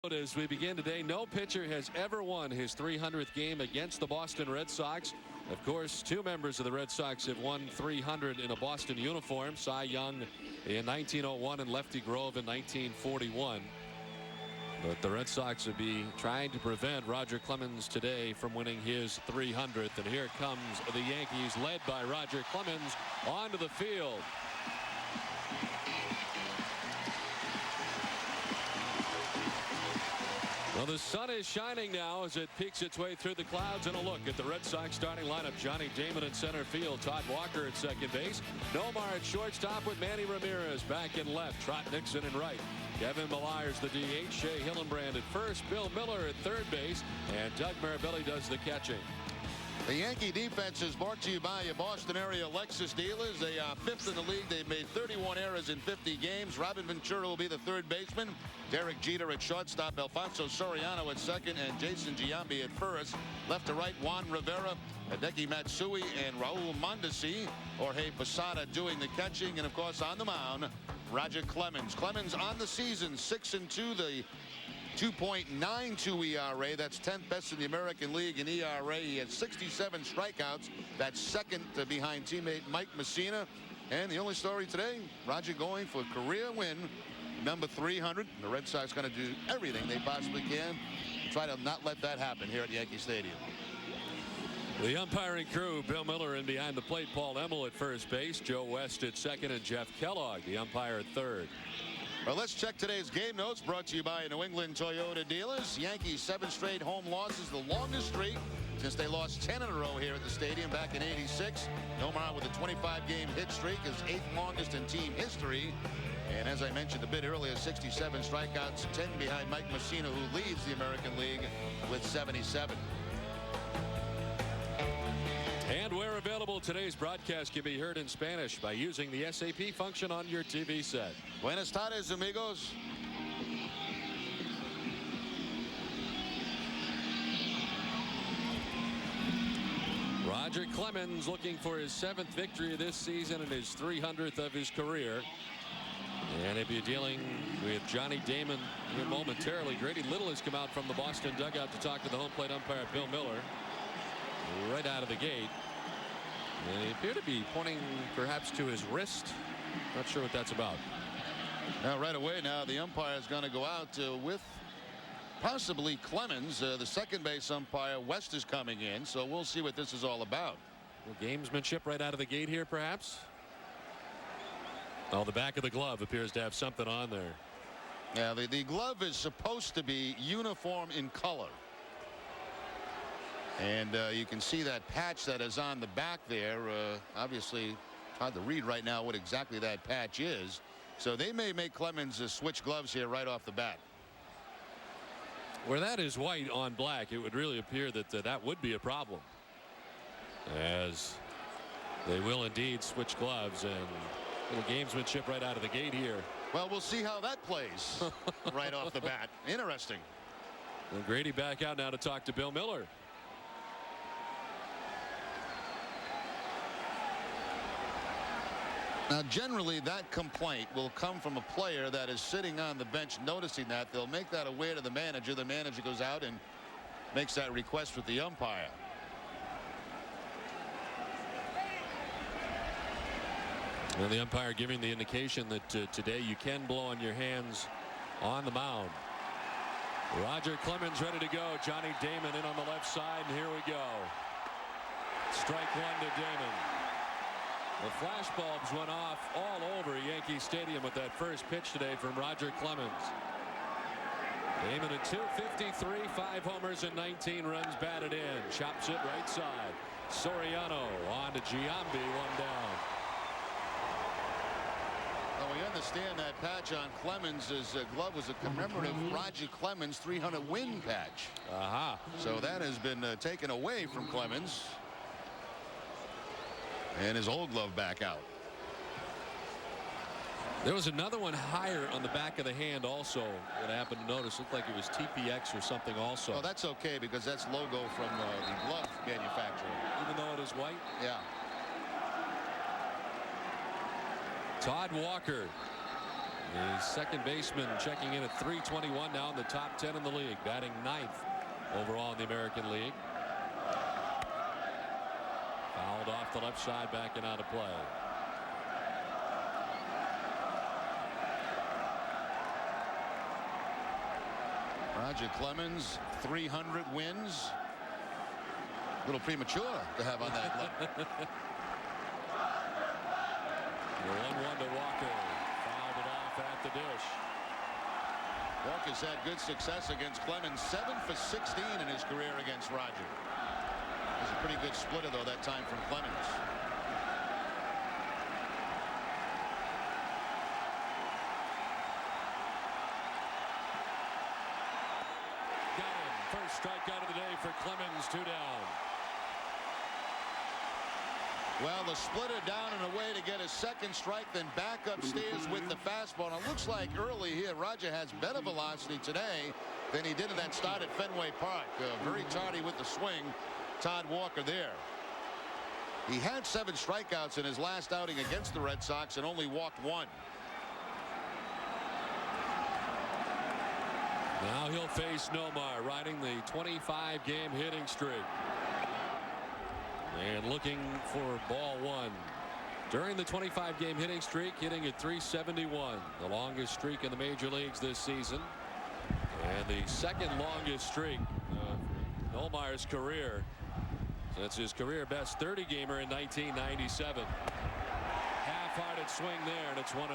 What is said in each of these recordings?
As we begin today, no pitcher has ever won his 300th game against the Boston Red Sox. Of course, two members of the Red Sox have won 300 in a Boston uniform. Cy Young in 1901 and Lefty Grove in 1941. But the Red Sox would be trying to prevent Roger Clemens today from winning his 300th. And here comes the Yankees, led by Roger Clemens, onto the field. Well, the sun is shining now as it peeks its way through the clouds. And a look at the Red Sox starting lineup. Johnny Damon in center field. Todd Walker at second base. Nomar at shortstop with Manny Ramirez back in left. Trot Nixon in right. Kevin Millars the DH. Shea Hillenbrand at first. Bill Miller at third base. And Doug Mirabelli does the catching. The Yankee defense is brought to you by your Boston area Lexus dealers. They are fifth in the league. They've made 31 errors in 50 games. Robin Ventura will be the third baseman. Derek Jeter at shortstop. Alfonso Soriano at second. And Jason Giambi at first. Left to right, Juan Rivera, Hideki Matsui, and Raul Mondesi. Jorge Posada doing the catching. And, of course, on the mound, Roger Clemens. Clemens on the season, 6-2. The 2.92 ERA. That's 10th best in the American League in ERA. He had 67 strikeouts. That's second behind teammate Mike Mussina. And the only story today, Roger going for a career win, number 300. The Red Sox going to do everything they possibly can to try to not let that happen here at Yankee Stadium. The umpiring crew, Bill Miller in behind the plate, Paul Emmel at first base, Joe West at second, and Jeff Kellogg, the umpire, at third. Well, let's check today's game notes brought to you by New England Toyota dealers. Yankees 7 straight home losses, the longest streak since they lost 10 in a row here at the stadium back in '86. Nomar with a 25-game hit streak is 8th longest in team history. And as I mentioned a bit earlier, 67 strikeouts, 10 behind Mike Mussina, who leads the American League with 77. And where available, today's broadcast can be heard in Spanish by using the SAP function on your TV set. Buenas tardes, amigos. Roger Clemens looking for his 7th victory this season and his 300th of his career. And he'll be dealing with Johnny Damon here momentarily. Grady Little has come out from the Boston dugout to talk to the home plate umpire, Bill Miller, right out of the gate. And he appeared to be pointing perhaps to his wrist. Not sure what that's about. Now right away now the umpire is going to go out with possibly Clemens. The second base umpire West is coming in, so we'll see what this is all about. Well, gamesmanship right out of the gate here perhaps. Oh, the back of the glove appears to have something on there. Yeah, the glove is supposed to be uniform in color. And you can see that patch that is on the back there. Obviously hard to read right now what exactly that patch is. So they may make Clemens switch gloves here right off the bat. Where that is white on black, it would really appear that that would be a problem, as they will indeed switch gloves. And little gamesmanship right out of the gate here. Well, we'll see how that plays right off the bat. Interesting. And Grady back out now to talk to Bill Miller. Now, generally, that complaint will come from a player that is sitting on the bench noticing that. They'll make that aware to the manager. The manager goes out and makes that request with the umpire. Well, the umpire giving the indication that today you can blow on your hands on the mound. Roger Clemens ready to go. Johnny Damon in on the left side, and here we go. Strike one to Damon. The flashbulbs went off all over Yankee Stadium with that first pitch today from Roger Clemens. Damon at 253, 5 homers and 19 runs batted in. Chops it right side. Soriano on to Giambi, one down. Well, we understand that patch on Clemens' glove was a commemorative Roger Clemens 300 win patch. Aha. So that has been taken away from Clemens. And his old glove back out. There was another one higher on the back of the hand also that I happened to notice. Looked like it was TPX or something also. Oh, that's okay because that's logo from the glove manufacturer. Even though it is white? Yeah. Todd Walker The second baseman checking in at .321 now in the top 10 in the league, batting 9th overall in the American League. Fouled off the left side, backing out of play. Roger Clemens, 300 wins. A little premature to have on that look. The 1-1 to Walker. Fouled it off at the dish. Walker's had good success against Clemens. 7 for 16 in his career against Roger. It was a pretty good splitter, though, that time from Clemens. Got him. First strikeout of the day for Clemens. 2 down. Well, the splitter down and away to get a second strike, then back upstairs with the fastball. And it looks like early here, Roger has better velocity today than he did in that start at Fenway Park. Very tardy with the swing. Todd Walker there. He had 7 strikeouts in his last outing against the Red Sox and only walked 1. Now he'll face Nomar, riding the 25-game hitting streak. And looking for ball 1. During the 25-game hitting streak, hitting at .371, the longest streak in the major leagues this season, and the second longest streak of Nomar's career since his career best 30-gamer in 1997. Half-hearted swing there, and it's 1-1.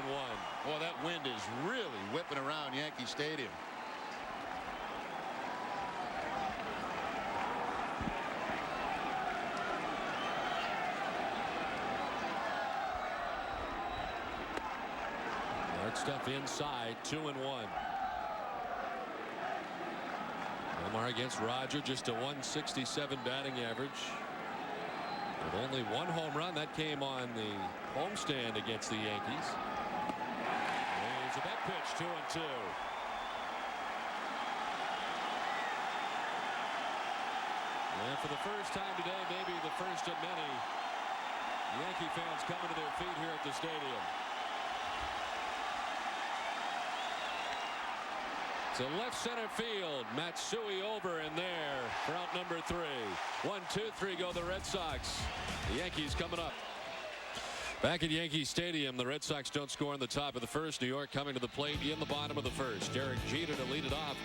Well, that wind is really whipping around Yankee Stadium. Stuff inside. 2-1. Nomar against Roger, just a .167 batting average, with only 1 home run. That came on the homestand against the Yankees. Here's a back pitch. 2-2. And for the first time today, maybe the first of many, Yankee fans coming to their feet here at the stadium. To left center field, Matsui over and there for out number 3. 1, 2, 3 go the Red Sox. The Yankees coming up. Back at Yankee Stadium, the Red Sox don't score in the top of the first. New York coming to the plate in the bottom of the first. Derek Jeter to lead it off.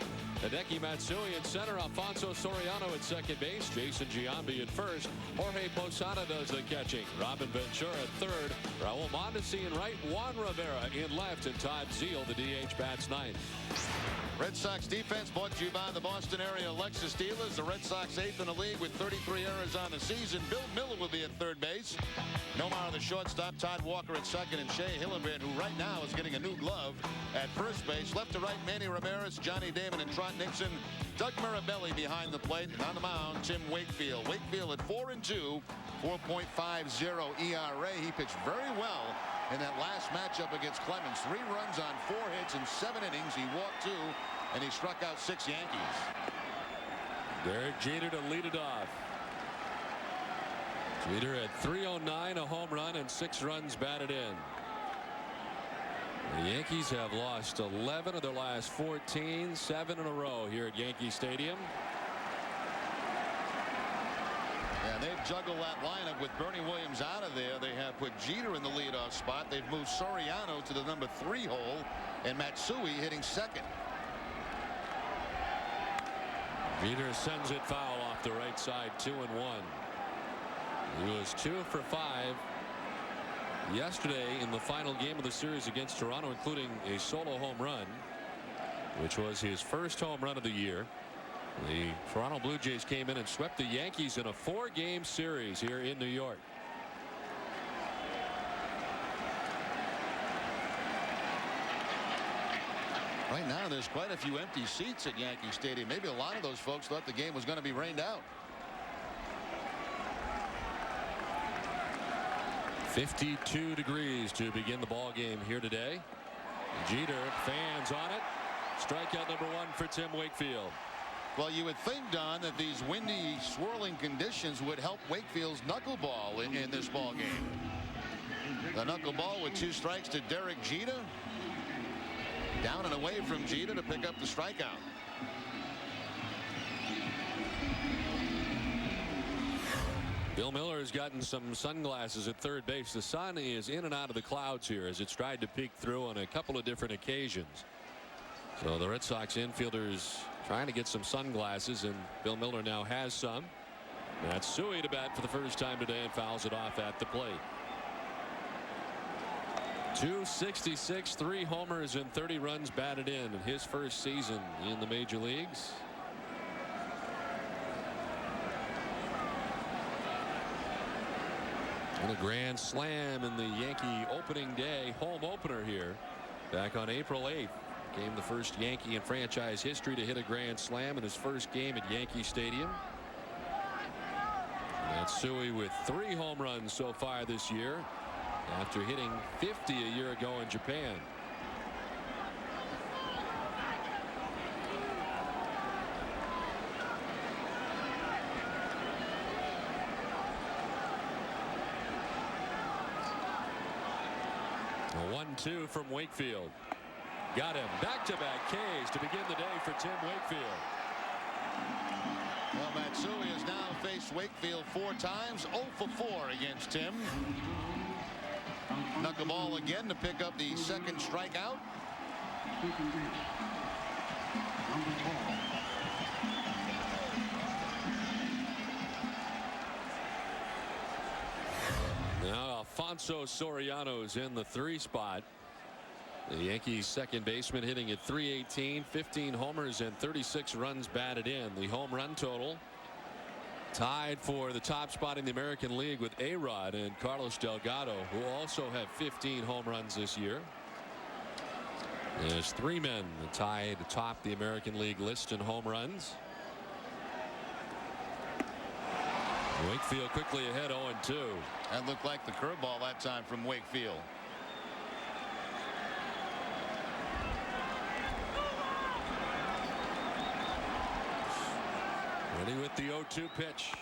Hideki Matsui in center. Alfonso Soriano at second base. Jason Giambi at first. Jorge Posada does the catching. Robin Ventura at third. Raul Mondesi in right. Juan Rivera in left. And Todd Zeile, the DH, bats ninth. Red Sox defense brought to you by the Boston area Lexus dealers. The Red Sox 8th in the league with 33 errors on the season. Bill Miller will be at third base. Nomar the shortstop. Todd Walker at second. And Shea Hillenbrand, who right now is getting a new glove at first base. Left to right, Manny Ramirez, Johnny Damon, and Trot Nixon. Doug Mirabelli behind the plate. And on the mound, Tim Wakefield. Wakefield at 4-2, 4.50 ERA. He pitched very well in that last matchup against Clemens. 3 runs on 4 hits in 7 innings. He walked 2, and he struck out 6 Yankees. Derek Jeter to lead it off. Jeter at .309, a home run, and 6 runs batted in. The Yankees have lost 11 of their last 14, 7 in a row here at Yankee Stadium. And they've juggled that lineup with Bernie Williams out of there. They have put Jeter in the leadoff spot. They've moved Soriano to the number 3 hole, and Matsui hitting second. Jeter sends it foul off the right side. 2-1. He was 2 for 5 yesterday in the final game of the series against Toronto, including a solo home run, which was his first home run of the year. The Toronto Blue Jays came in and swept the Yankees in a 4-game series here in New York. Right now, there's quite a few empty seats at Yankee Stadium. Maybe a lot of those folks thought the game was going to be rained out. 52 degrees to begin the ball game here today. Jeter, fans on it. Strikeout number 1 for Tim Wakefield. Well, you would think, Don, that these windy, swirling conditions would help Wakefield's knuckleball in this ball game. The knuckleball with 2 strikes to Derek Jeter. Down and away from Jeter to pick up the strikeout. Bill Miller has gotten some sunglasses at third base. The sun is in and out of the clouds here as it's tried to peek through on a couple of different occasions. So the Red Sox infielders trying to get some sunglasses, and Bill Miller now has some. That's Suey to bat for the first time today and fouls it off at the plate. 266, 3 homers and 30 runs batted in his first season in the major leagues. And a grand slam in the Yankee opening day home opener here back on April 8th. Became the first Yankee in franchise history to hit a grand slam in his first game at Yankee Stadium. Matsui with 3 home runs so far this year after hitting 50 a year ago in Japan. A 1-2 from Wakefield. Got him. Back-to-back Ks to begin the day for Tim Wakefield. Well, Matsui has now faced Wakefield 4 times. 0 for 4 against Tim. Knuckleball again to pick up the second strikeout. Now Alfonso Soriano's in the 3 spot. The Yankees second baseman hitting at .318, 15 homers and 36 runs batted in. The home run total tied for the top spot in the American League with A-Rod and Carlos Delgado, who also have 15 home runs this year. There's 3 men tied atop the American League list in home runs. Wakefield quickly ahead 0-2. That looked like the curveball that time from Wakefield. Ready with the 0-2 pitch.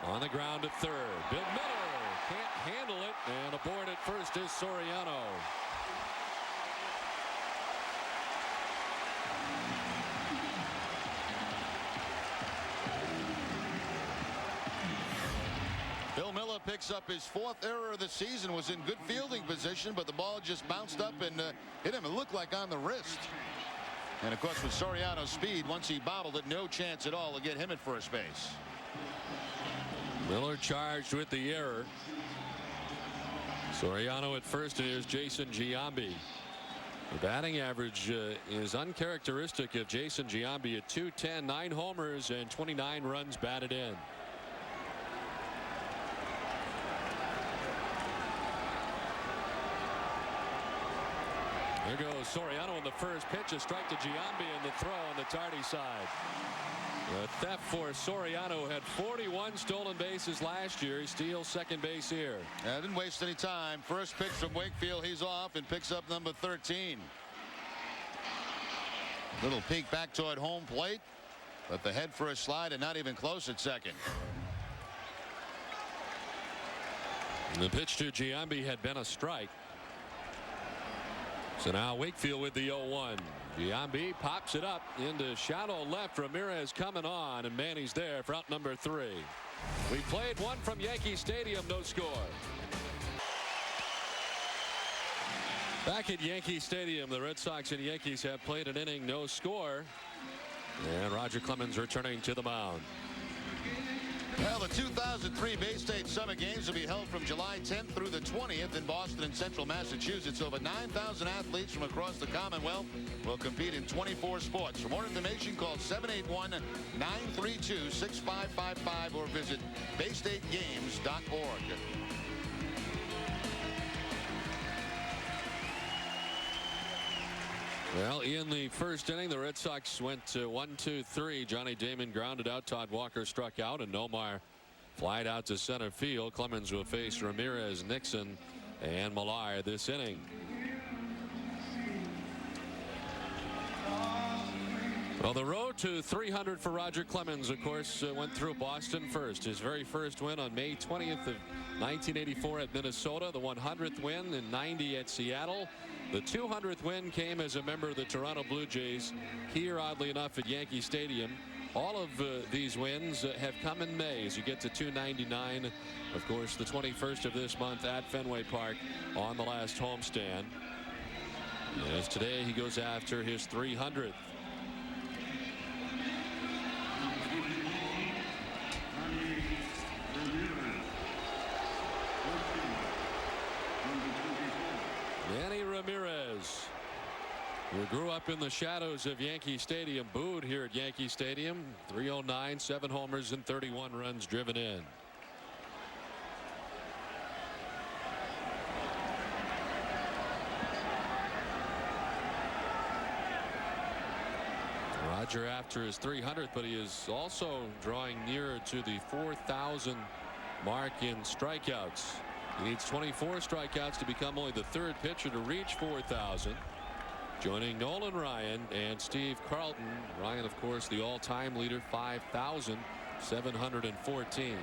On the ground at third. Bill Miller can't handle it, and aboard at first is Soriano. Bill Miller picks up his 4th error of the season. Was in good fielding position, but the ball just bounced up and hit him. It looked like on the wrist. And of course, with Soriano's speed, once he bobbled it, no chance at all to get him at first base. Miller charged with the error. Soriano at first, and here's Jason Giambi. The batting average is uncharacteristic of Jason Giambi at .210, 9 homers and 29 runs batted in. There goes Soriano in the first pitch. A strike to Giambi, and the throw on the tardy side. The theft for Soriano, had 41 stolen bases last year. He steals second base here. Didn't waste any time. First pitch from Wakefield. He's off and picks up number 13. Little peek back toward home plate, but the head for a slide and not even close at second. And the pitch to Giambi had been a strike. So now Wakefield with the 0-1. Giambi pops it up into shallow left. Ramirez coming on, and Manny's there for out number 3. We played one from Yankee Stadium, no score. Back at Yankee Stadium, the Red Sox and Yankees have played an inning, no score. And Roger Clemens returning to the mound. Well, the 2003 Bay State Summer Games will be held from July 10th through the 20th in Boston and central Massachusetts. Over 9,000 athletes from across the Commonwealth will compete in 24 sports. For more information, call 781-932-6555 or visit baystategames.org. Well, in the first inning, the Red Sox went to 1-2-3. Johnny Damon grounded out. Todd Walker struck out, and Nomar flied out to center field. Clemens will face Ramirez, Nixon, and Millar this inning. Well, the road to 300 for Roger Clemens, of course, went through Boston first. His very first win on May 20th of 1984 at Minnesota. The 100th win in '90 at Seattle. The 200th win came as a member of the Toronto Blue Jays here, oddly enough, at Yankee Stadium. All of these wins have come in May as you get to 299. Of course, the 21st of this month at Fenway Park on the last homestand. As today he goes after his 300th. Manny Ramirez, who grew up in the shadows of Yankee Stadium, booed here at Yankee Stadium. 309, 7 homers and 31 runs driven in. Roger after his 300th, but he is also drawing nearer to the 4,000 mark in strikeouts. He needs 24 strikeouts to become only the 3rd pitcher to reach 4,000. Joining Nolan Ryan and Steve Carlton. Ryan, of course, the all-time leader, 5,714.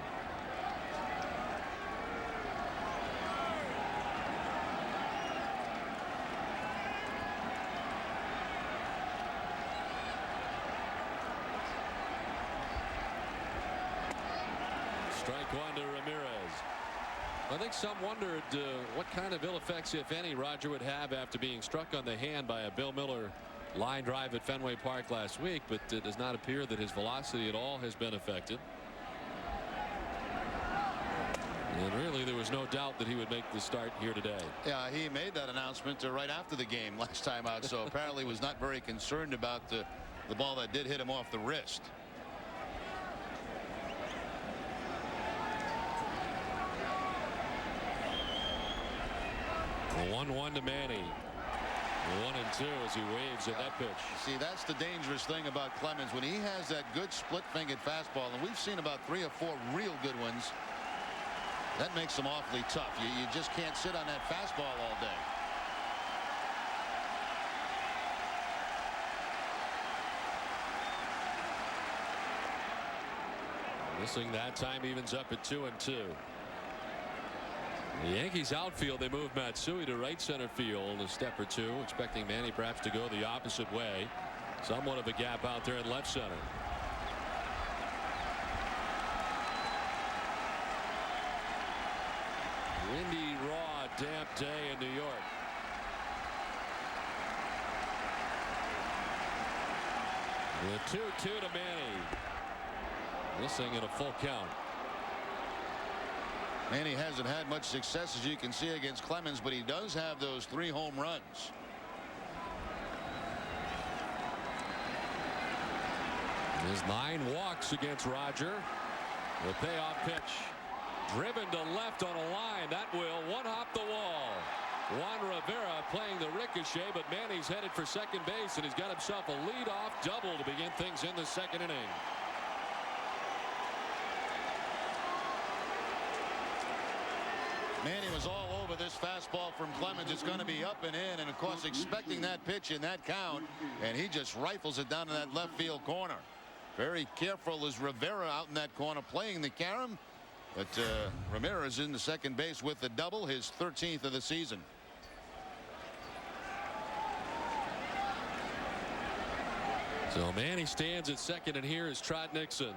Strike one to Ramirez. I think some wondered what kind of ill effects, if any, Roger would have after being struck on the hand by a Bill Miller line drive at Fenway Park last week, but it does not appear that his velocity at all has been affected. And really, there was no doubt that he would make the start here today. Yeah, he made that announcement right after the game last time out, so apparently was not very concerned about the ball that did hit him off the wrist. The 1-1 to Manny. 1-2 as he waves at that pitch. See, that's the dangerous thing about Clemens. When he has that good split-fingered fastball, and we've seen about 3 or 4 real good ones, that makes him awfully tough. You just can't sit on that fastball all day. Missing that time, evens up at 2-2. The Yankees outfield, they move Matsui to right center field a step or two, expecting Manny perhaps to go the opposite way. Somewhat of a gap out there in left center. Windy, raw, damp day in New York. The 2-2 to Manny. Missing in a full count. Manny hasn't had much success, as you can see, against Clemens, but he does have those 3 home runs. His 9 walks against Roger. The payoff pitch. Driven to left on a line. That will one-hop the wall. Juan Rivera playing the ricochet, but Manny's headed for second base, and he's got himself a leadoff double to begin things in the 2nd inning. Manny was all over this fastball from Clemens. It's going to be up and in, and of course expecting that pitch in that count, and he just rifles it down to that left field corner. Very careful is Rivera out in that corner playing the carom, but Ramirez in the second base with the double, his 13th of the season. So Manny stands at second, and here is Trot Nixon.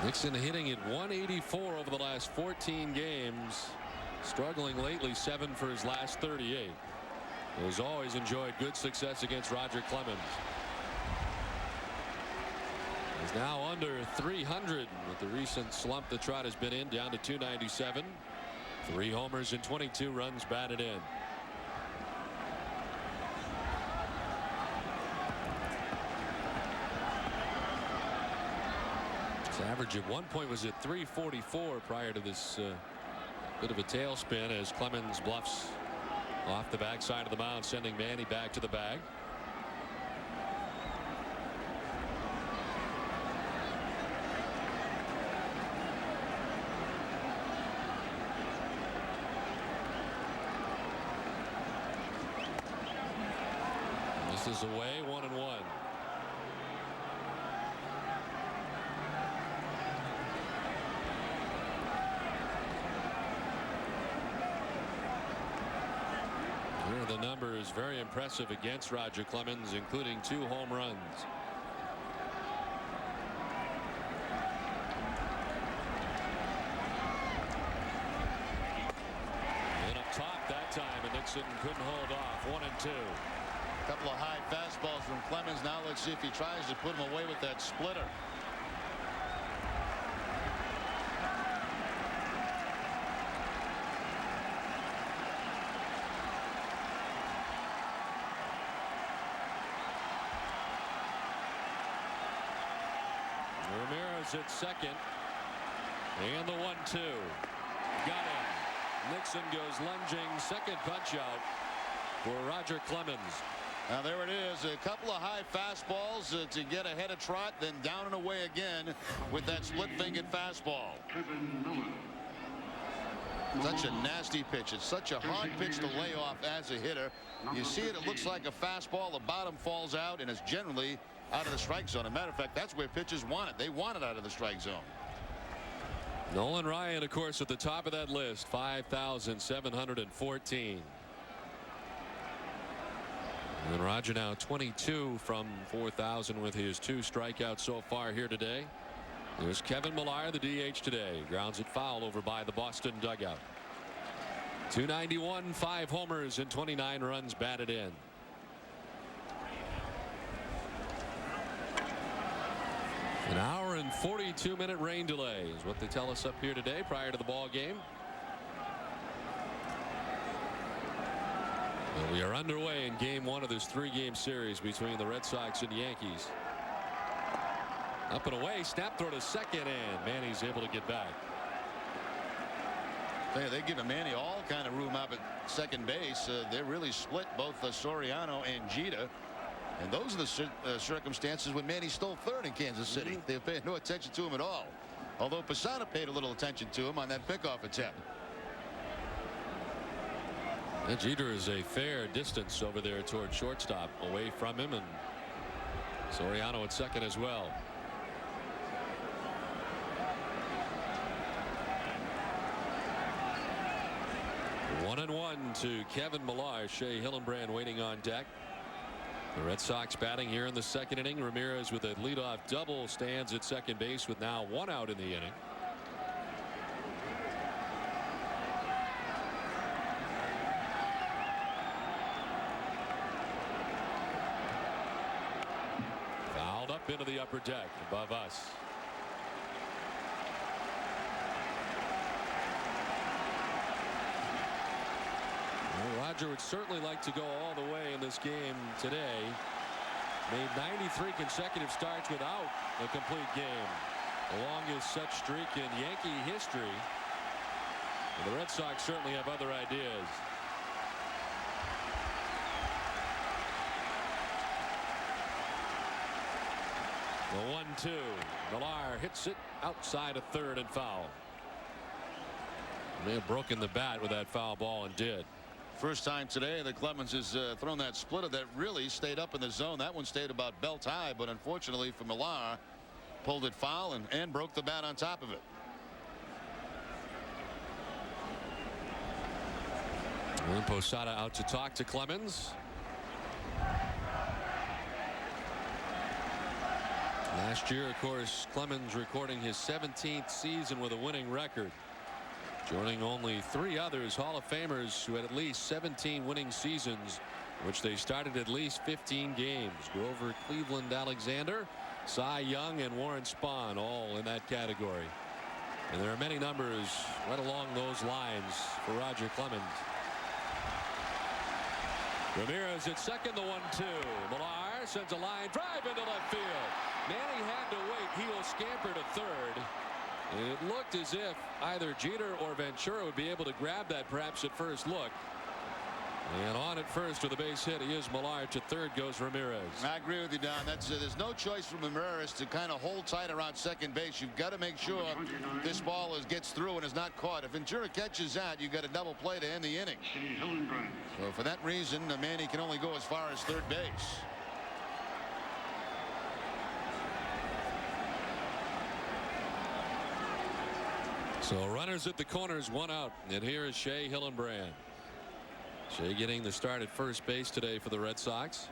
Nixon hitting at 184 over the last 14 games. Struggling lately, 7 for his last 38. He's always enjoyed good success against Roger Clemens. He's now under 300 with the recent slump that Trot has been in, down to 297. 3 homers and 22 runs batted in. His average at one point was at 344 prior to this bit of a tailspin as Clemens bluffs off the backside of the mound, sending Manny back to the bag. Misses away, 1-1. Here are the numbers, very impressive against Roger Clemens, including 2 home runs. And up top that time, and Nixon couldn't hold off. 1-2. A couple of high fastballs from Clemens. Now let's see if he tries to put him away with that splitter. Ramirez at second. And the 1-2. Got him. Nixon goes lunging. Second punch out for Roger Clemens. Now there it is. A couple of high fastballs to get ahead of Trot. Then down and away again with that split-fingered fastball. Such a nasty pitch. It's such a hard pitch to lay off as a hitter. You see it. It looks like a fastball. The bottom falls out and is generally out of the strike zone. As a matter of fact, that's where pitchers want it. They want it out of the strike zone. Nolan Ryan, of course, at the top of that list. 5,714. And Roger now 22 from 4,000 with his 2 strikeouts so far here today. There's Kevin Millar, the DH today. Grounds it foul over by the Boston dugout. 291, 5 homers and 29 runs batted in. An hour and 42-minute rain delay is what they tell us up here today prior to the ball game. And we are underway in game 1 of this 3-game series between the Red Sox and Yankees. Up and away, snap throw to second, and Manny's able to get back. They give Manny all kind of room up at second base. They're really split, both Soriano and Jeter. And those are the circumstances when Manny stole third in Kansas City. They paid no attention to him at all. Although Posada paid a little attention to him on that pickoff attempt. And Jeter is a fair distance over there toward shortstop, away from him, and Soriano at second as well. One and one to Kevin Millar. Shea Hillenbrand waiting on deck. The Red Sox batting here in the second inning. Ramirez with a leadoff double stands at second base with now 1 out in the inning. Fouled up into the upper deck above us. Roger would certainly like to go all the way in this game today. Made 93 consecutive starts without a complete game. The longest such streak in Yankee history. And the Red Sox certainly have other ideas. The 1-2. Millar hits it outside of third and foul. May have broken the bat with that foul ball and did. First time today that Clemens has thrown that splitter that really stayed up in the zone. That one stayed about belt high, but unfortunately for Millar, pulled it foul and broke the bat on top of it. And Posada out to talk to Clemens. Last year, of course, Clemens recording his 17th season with a winning record. Joining only 3 others, Hall of Famers, who had at least 17 winning seasons, which they started at least 15 games. Grover Cleveland Alexander, Cy Young, and Warren Spahn, all in that category. And there are many numbers right along those lines for Roger Clemens. Ramirez at second, the 1-2. Millar sends a line drive into left field. Manny had to wait. He will scamper to third. It looked as if either Jeter or Ventura would be able to grab that perhaps at first look. And on at first with a base hit, he is Millar. To third goes Ramirez. I agree with you, Don. There's no choice for Ramirez to kind of hold tight around second base. You've got to make sure this ball gets through and is not caught. If Ventura catches that, you've got a double play to end the inning. So for that reason, Manny can only go as far as third base. So runners at the corners, one out, and here is Shea Hillenbrand. Shea getting the start at first base today for the Red Sox.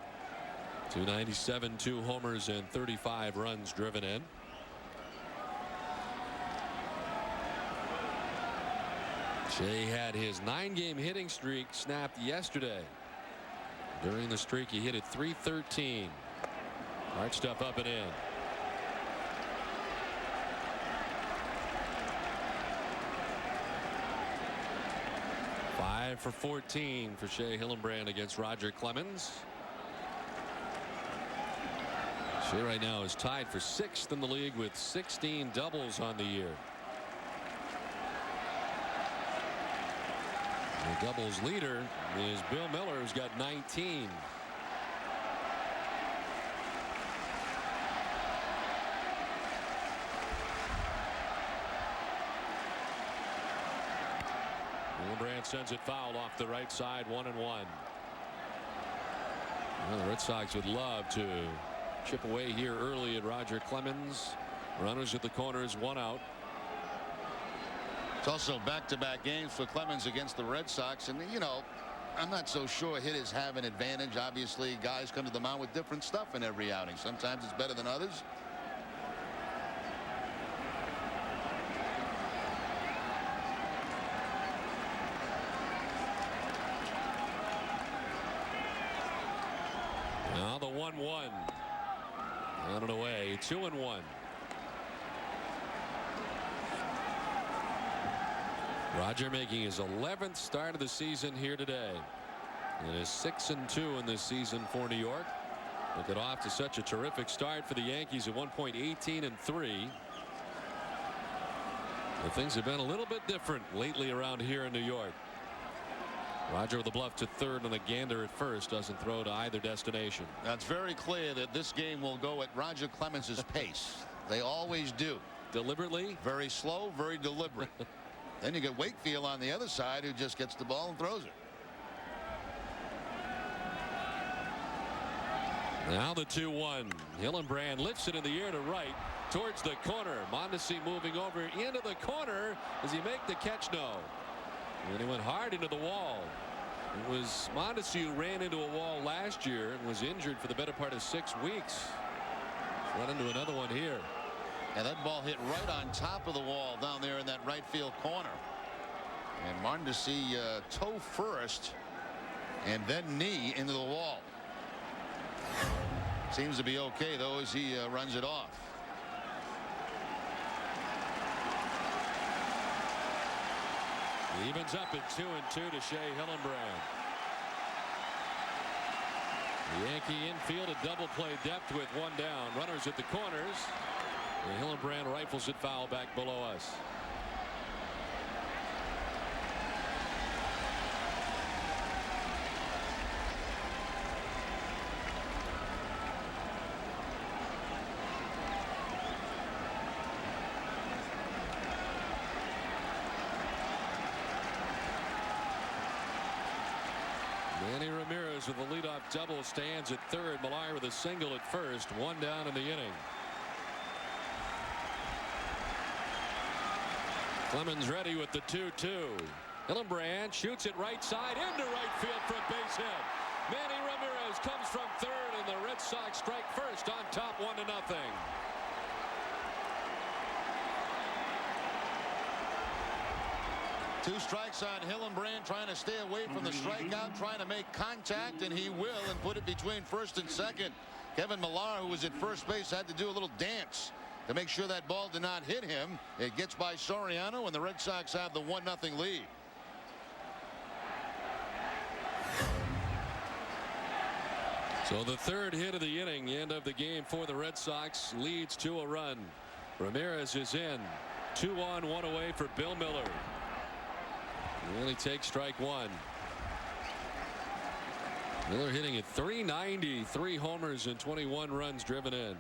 297, 2 homers, and 35 runs driven in. Shea had his 9-game hitting streak snapped yesterday. During the streak, he hit at .313. Hard stuff up and in. 5 for 14 for Shea Hillenbrand against Roger Clemens. Shea right now is tied for 6th in the league with 16 doubles on the year. The doubles leader is Bill Miller, who's got 19. Hillenbrand sends it foul off the right side, 1-1. Well, the Red Sox would love to chip away here early at Roger Clemens. Runners at the corners, 1 out. It's also back-to-back games for Clemens against the Red Sox, and you know, I'm not so sure hitters have an advantage. Obviously, guys come to the mound with different stuff in every outing. Sometimes it's better than others. Now the 1-1. On and away, 2-1. Roger making his 11th start of the season here today. And is 6-2 in this season for New York. They got off to such a terrific start for the Yankees at one point 18-3. But things have been a little bit different lately around here in New York. Roger with the bluff to third and a gander at first. Doesn't throw to either destination. Now it's very clear that this game will go at Roger Clemens's pace. They always do. Deliberately? Very slow, very deliberate. Then you get Wakefield on the other side, who just gets the ball and throws it. Now the 2-1. Hillenbrand lifts it in the air to right towards the corner. Mondesi moving over into the corner. Does he make the catch? No. And he went hard into the wall. It was Mondesi who ran into a wall last year and was injured for the better part of 6 weeks. Run into another one here. And that ball hit right on top of the wall down there in that right field corner. And Mondesi toe first and then knee into the wall. Seems to be okay though as he runs it off. He evens up at 2-2 to Shea Hillenbrand. The Yankee infield a double play depth with 1 down. Runners at the corners. And Hillenbrand rifles it foul back below us. Manny Ramirez with the leadoff double stands at third. Millar with a single at first. 1 down in the inning. Clemens ready with the 2-2. Hillenbrand shoots it right side into right field for a base hit. Manny Ramirez comes from third, and the Red Sox strike first on top 1-0. 2 strikes on Hillenbrand, trying to stay away from the strikeout, trying to make contact, and he will, and put it between first and second. Kevin Millar, who was at first base, had to do a little dance to make sure that ball did not hit him. It gets by Soriano, and the Red Sox have the 1-0 lead. So the third hit of the inning, end of the game for the Red Sox, leads to a run. Ramirez is in. 2 on, 1 away for Bill Miller. He only takes strike 1. Miller hitting at .390, 3 homers and 21 runs driven in.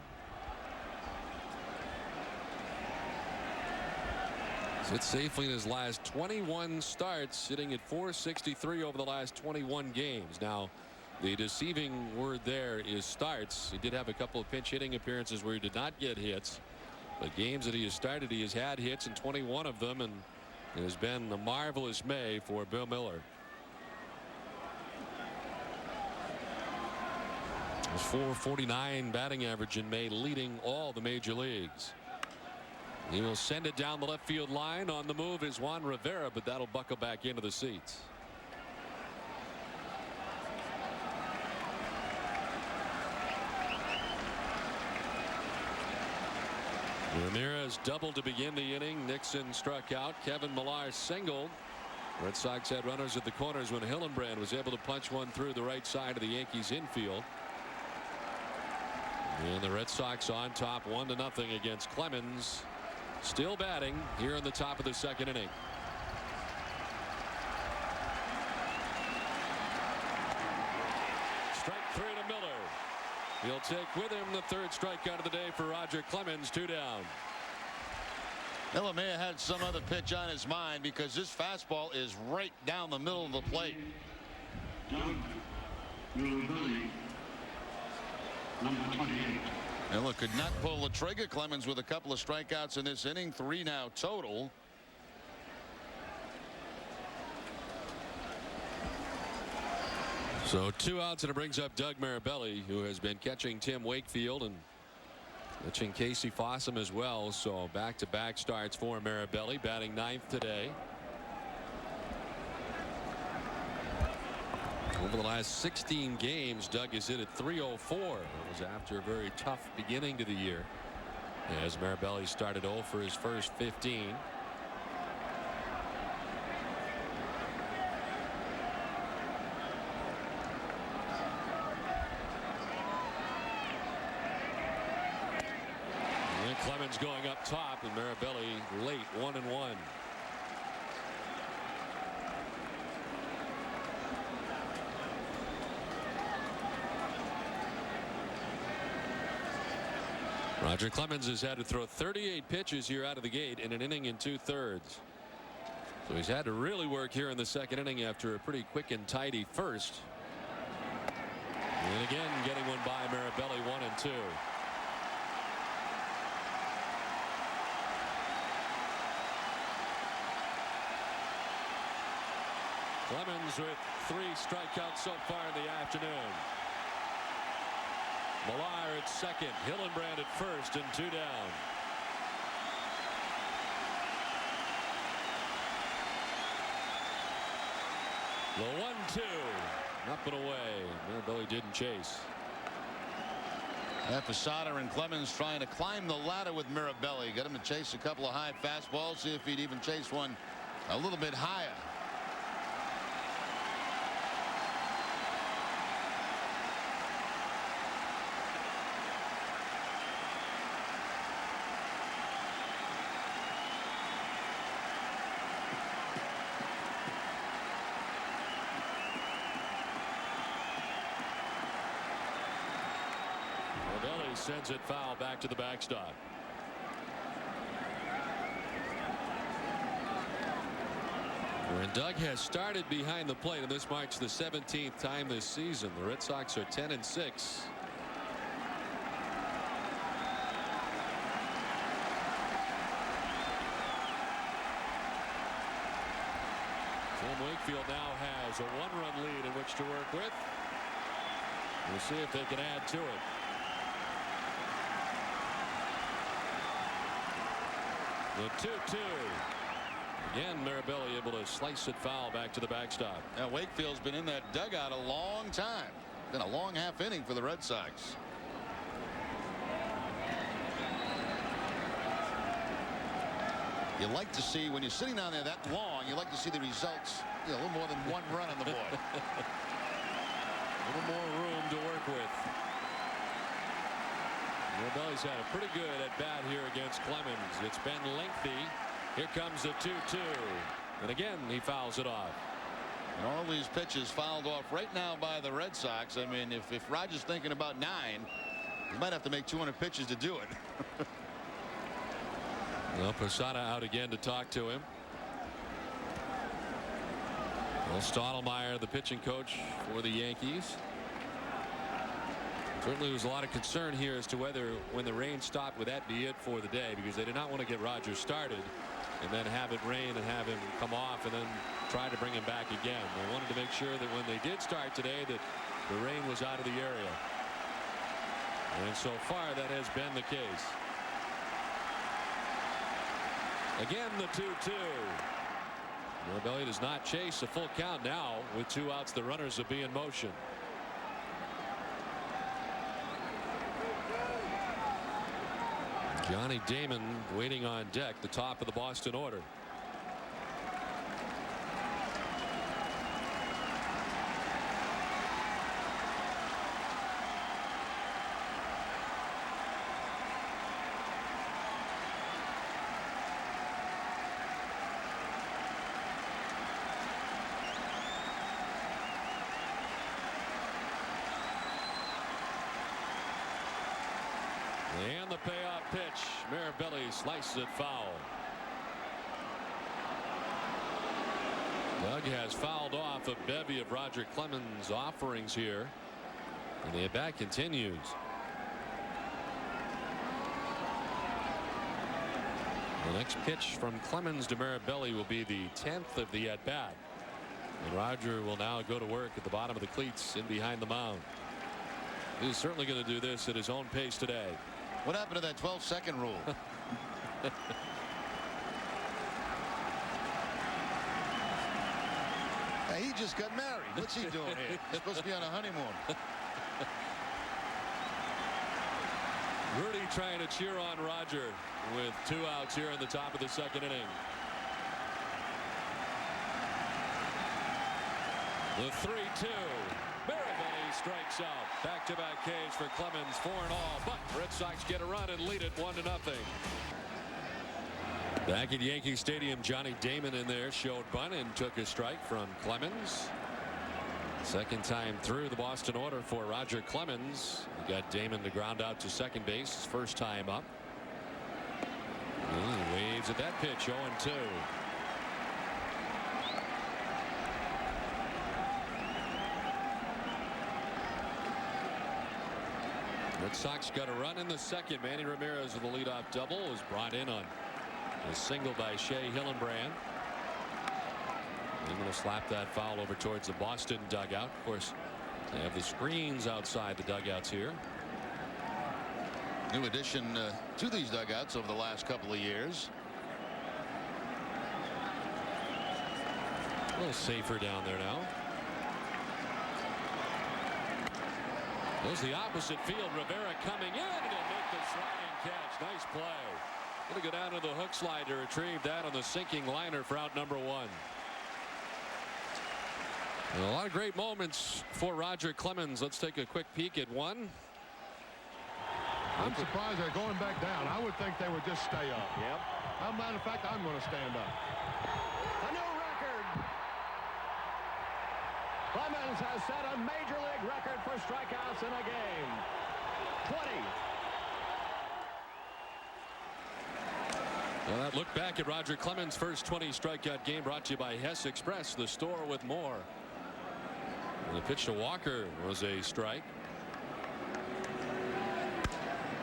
Sits safely in his last 21 starts, sitting at .463 over the last 21 games. Now, the deceiving word there is starts. He did have a couple of pinch hitting appearances where he did not get hits. But games that he has started, he has had hits in 21 of them, and it has been a marvelous May for Bill Miller. His .449 batting average in May, leading all the major leagues. He will send it down the left field line. On the move is Juan Rivera, but that'll buckle back into the seats. Ramirez doubled to begin the inning. Nixon struck out. Kevin Millar singled. Red Sox had runners at the corners when Hillenbrand was able to punch one through the right side of the Yankees infield. And the Red Sox on top 1-0 against Clemens. Still batting here in the top of the second inning. Strike 3 to Miller. He'll take with him the third strikeout of the day for Roger Clemens. 2 down. Miller may have had some other pitch on his mind because this fastball is right down the middle of the plate. Number 28. Miller could not pull the trigger. Clemens with a couple of strikeouts in this inning. 3 now total. So 2 outs, and it brings up Doug Mirabelli, who has been catching Tim Wakefield and catching Casey Fossum as well. So back-to-back starts for Mirabelli, batting 9th today. Over the last 16 games, Doug has hit at .304. It was after a very tough beginning to the year, as Mirabelli started 0 for his first 15. And Clemens going up top, and Mirabelli late 1-1. Roger Clemens has had to throw 38 pitches here out of the gate in an inning and 2/3. So he's had to really work here in the second inning after a pretty quick and tidy first. And again, getting one by Mirabelli, 1-2. Clemens with 3 strikeouts so far in the afternoon. Millar at second, Hillenbrand at first, and 2 down. The 1-2 up and away. Mirabelli didn't chase. Posada and Clemens trying to climb the ladder with Mirabelli. Got him to chase a couple of high fastballs. See if he'd even chase one a little bit higher. Sends it foul back to the backstop. And Doug has started behind the plate, and this marks the 17th time this season. The Red Sox are 10-6. Tim Wakefield now has a 1-run lead in which to work with. We'll see if they can add to it. The 2-2. Again, Mirabelli able to slice it foul back to the backstop. Now Wakefield's been in that dugout a long time. Been a long half inning for the Red Sox. You like to see, when you're sitting down there that long, you like to see the results, a little more than 1 run on the board. A little more room to work with. Mirabelli's had a pretty good at bat here against Clemens. It's been lengthy. Here comes the 2-2. And again, he fouls it off. And all these pitches fouled off right now by the Red Sox. I mean, if Roger's thinking about 9, he might have to make 200 pitches to do it. Well, Posada out again to talk to him. Well, Stottlemyre, the pitching coach for the Yankees. Certainly there was a lot of concern here as to whether when the rain stopped would that be it for the day, because they did not want to get Rogers started and then have it rain and have him come off and then try to bring him back again. They wanted to make sure that when they did start today that the rain was out of the area. And so far that has been the case. Again the 2-2. Mirabelli does not chase a full count now. With 2 outs, the runners will be in motion. Johnny Damon waiting on deck, the top of the Boston order. And the payoff pitch. Mirabelli slices it foul. Doug has fouled off a bevy of Roger Clemens offerings here, and the at-bat continues. The next pitch from Clemens to Mirabelli will be the 10th of the at-bat, and Roger will now go to work at the bottom of the cleats in behind the mound. He's certainly going to do this at his own pace today. What happened to that 12-second rule? Hey, he just got married. What's he doing here? He's supposed to be on a honeymoon. Rudy trying to cheer on Roger with 2 outs here in the top of the 2nd inning. The 3-2. Mirabelli strikes out. Back-to-back Ks for Clemens, 4-all. But Red Sox get a run and lead it 1-0. Back at Yankee Stadium, Johnny Damon in there showed bunt and took a strike from Clemens. Second time through the Boston order for Roger Clemens. He got Damon to ground out to second base his first time up. He waves at that pitch. 0-2. Red Sox got a run in the second. Manny Ramirez with a leadoff double was brought in on a single by Shea Hillenbrand. They're going to slap that foul over towards the Boston dugout. Of course, they have the screens outside the dugouts here. New addition to these dugouts over the last couple of years. A little safer down there now. There's the opposite field. Rivera coming in and he'll make the sliding catch. Nice play. Going to go down to the hook slide to retrieve that on the sinking liner for out number 1. And a lot of great moments for Roger Clemens. Let's take a quick peek at one. I'm surprised they're going back down. I would think they would just stay up. Yep. As a matter of fact, I'm going to stand up. A new record. Clemens has set a major league record for strikeouts in a game. 20. Well, that look back at Roger Clemens' first 20 strikeout game brought to you by Hess Express, the store with more. And the pitch to Walker was a strike.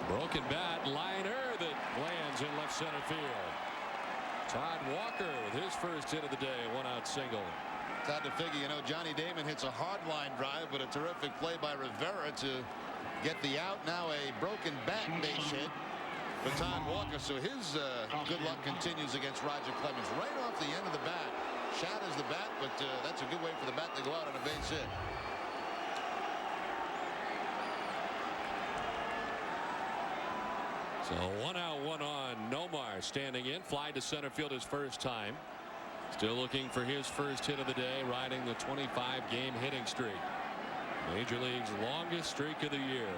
Broken bat liner that lands in left center field. Todd Walker with his first hit of the day, 1-out single. It's hard to figure, you know, Johnny Damon hits a hard line drive, but a terrific play by Rivera to get the out. Now a broken bat base hit for Todd Walker, so his good luck continues against Roger Clemens. Right off the end of the bat, shatters the bat, but that's a good way for the bat to go out on a base hit. So 1 out, 1 on. Nomar standing in, fly to center field his first time. Still looking for his first hit of the day, riding the 25-game hitting streak. Major League's longest streak of the year.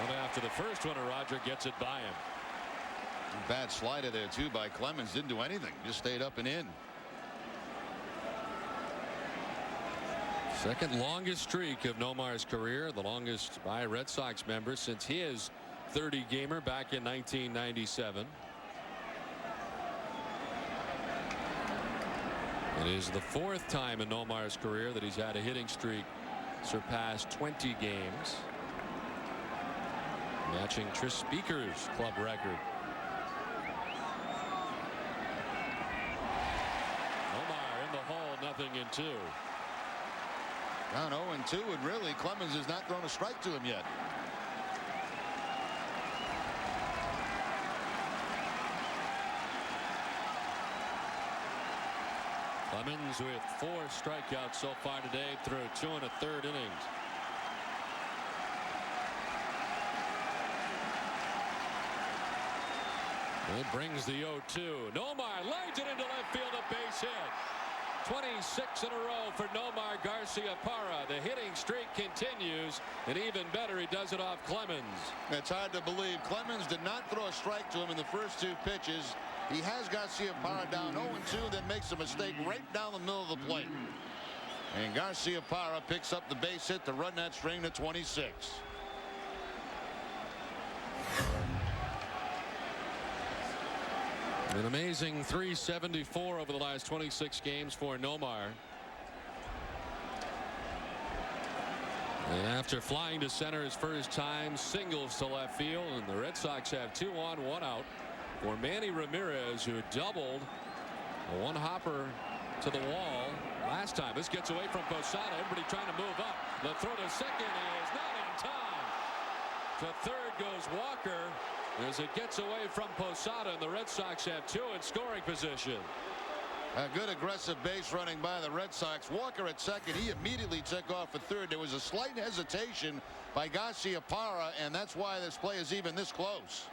Right after the first one, Roger gets it by him. Bad slider there too by Clemens. Didn't do anything, just stayed up and in. Second longest streak of Nomar's career, the longest by a Red Sox member since his 30-gamer back in 1997. It is the 4th time in Nomar's career that he's had a hitting streak surpassed 20 games, matching Tris Speaker's club record. Nomar in the hole, 0-2. Down 0-2, and really Clemens has not thrown a strike to him yet. Clemens with 4 strikeouts so far today through 2 1/3 innings. It brings the 0-2. Nomar lays it into left field, a base hit. 26 in a row for Nomar Garciaparra. The hitting streak continues, and even better, he does it off Clemens. It's hard to believe. Clemens did not throw a strike to him in the first 2 pitches. He has Garciaparra down 0-2, then makes a mistake right down the middle of the plate. And Garciaparra picks up the base hit to run that string to 26. An amazing 374 over the last 26 games for Nomar. And after flying to center his first time, singles to left field, and the Red Sox have 2 on, 1 out for Manny Ramirez, who doubled a 1-hopper to the wall last time. This gets away from Posada. Everybody trying to move up. The throw to second is not in time. To third goes Walker as it gets away from Posada, and the Red Sox have 2 in scoring position. A good aggressive base running by the Red Sox. Walker at second. He immediately took off for third. There was a slight hesitation by Garciaparra, and that's why this play is even this close.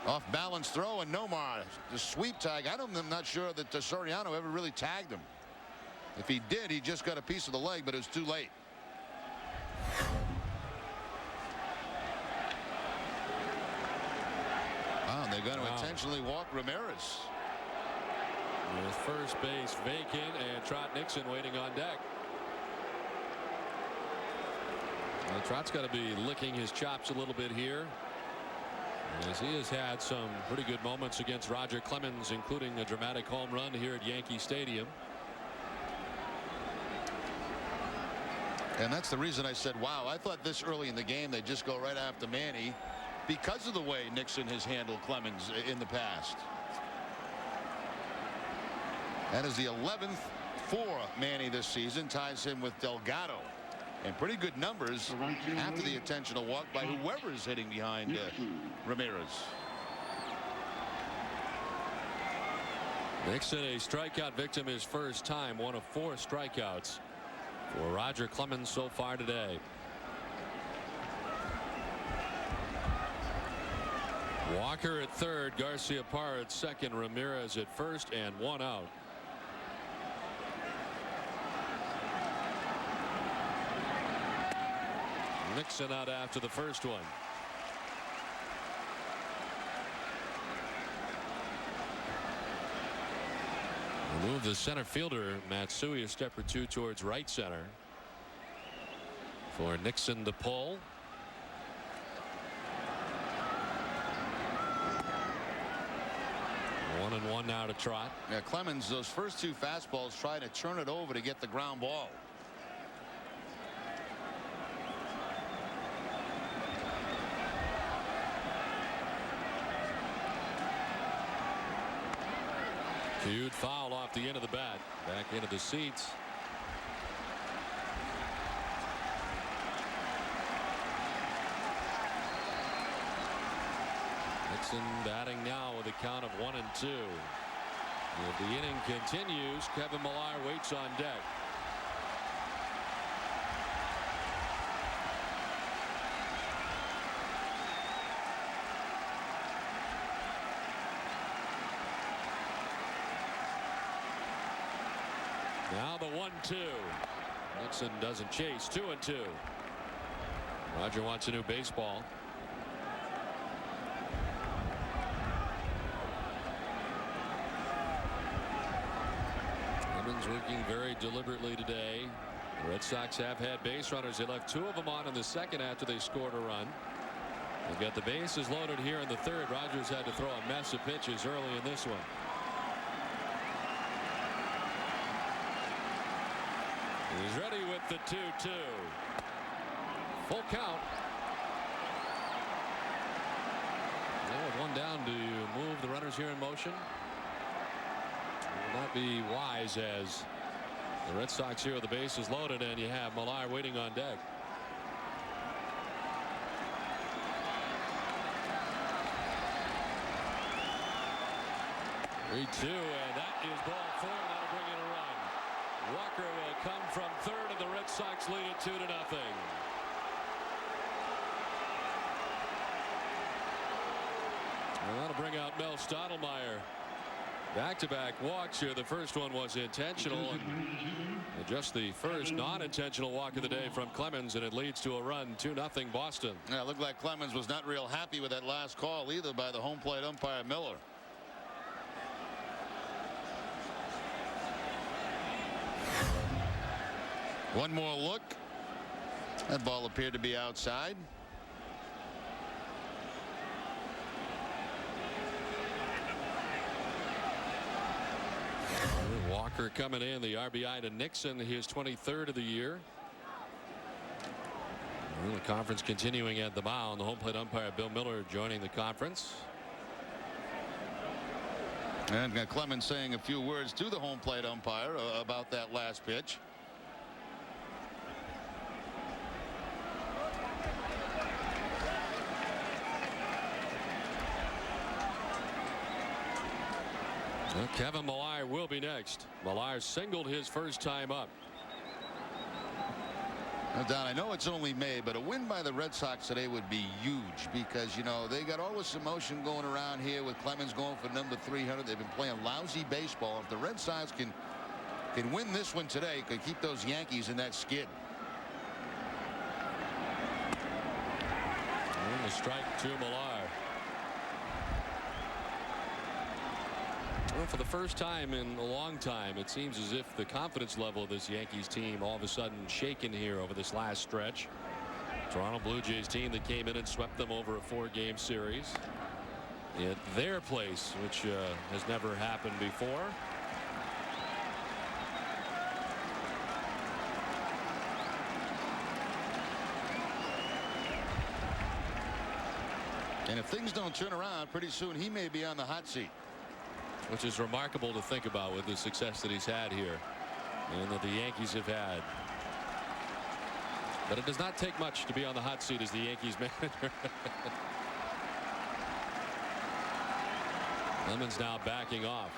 Off balance throw, and Nomar the sweep tag. I'm not sure that Soriano ever really tagged him. If he did, he just got a piece of the leg, but it was too late. Wow, they're going to intentionally walk Ramirez. With first base vacant and Trot Nixon waiting on deck. Well, Trot's got to be licking his chops a little bit here, as he has had some pretty good moments against Roger Clemens, including a dramatic home run here at Yankee Stadium. And that's the reason I said, wow, I thought this early in the game they'd just go right after Manny because of the way Nixon has handled Clemens in the past. That is the 11th for Manny this season, ties him with Delgado. And pretty good numbers after the intentional walk by whoever is hitting behind Ramirez. Nixon, a strikeout victim his first time, 1 of 4 strikeouts for Roger Clemens so far today. Walker at third, Garciaparra at second, Ramirez at first, and 1 out. Nixon out after the first one. Move the center fielder Matsui a step or 2 towards right center for Nixon to pull. One and one now to Trot. Yeah, Clemens, those first 2 fastballs trying to turn it over to get the ground ball. Huge foul off the end of the bat. Back into the seats. Nixon batting now with a count of 1 and 2. If the inning continues, Kevin Millar waits on deck. Now the 1-2. Nixon doesn't chase. 2 and 2. Roger wants a new baseball. Clemens working very deliberately today. The Red Sox have had base runners. They left 2 of them on in the second after they scored a run. They've got the bases loaded here in the third. Rogers had to throw a mess of pitches early in this one. He's ready with the 2-2. Full count. Well, with one down, do you move the runners here in motion? It will not be wise as the Red Sox here with the bases loaded and you have Millar waiting on deck. Three-two, and that is ball four. That'll bring in a run. Walker will come from third, and the Red Sox lead it 2-0. Well, that'll bring out Mel Stottlemyre. Back-to-back walks here. The first one was intentional, and just the first non-intentional walk of the day from Clemens, and it leads to a run. 2-0 Boston. Yeah, it looked like Clemens was not real happy with that last call either by the home plate umpire Miller. One more look. That ball appeared to be outside. Walker coming in, the RBI to Nixon, his 23rd of the year. Well, the conference continuing at the mound. The home plate umpire Bill Miller joining the conference. And Clemens saying a few words to the home plate umpire about that last pitch. Well, Kevin Millar will be next. Millar singled his first time up. Now, Don, I know it's only May, but a win by the Red Sox today would be huge because, you know, they got all this emotion going around here with Clemens going for number 300. They've been playing lousy baseball. If the Red Sox can win this one today, could keep those Yankees in that skid. And a strike to Millar. Well, for the first time in a long time, it seems as if the confidence level of this Yankees team all of a sudden shaken here over this last stretch. Toronto Blue Jays team that came in and swept them over a 4-game series at their place, which has never happened before. And if things don't turn around, pretty soon he may be on the hot seat. Which is remarkable to think about with the success that he's had here and that the Yankees have had. But it does not take much to be on the hot seat as the Yankees manager. Clemens now backing off.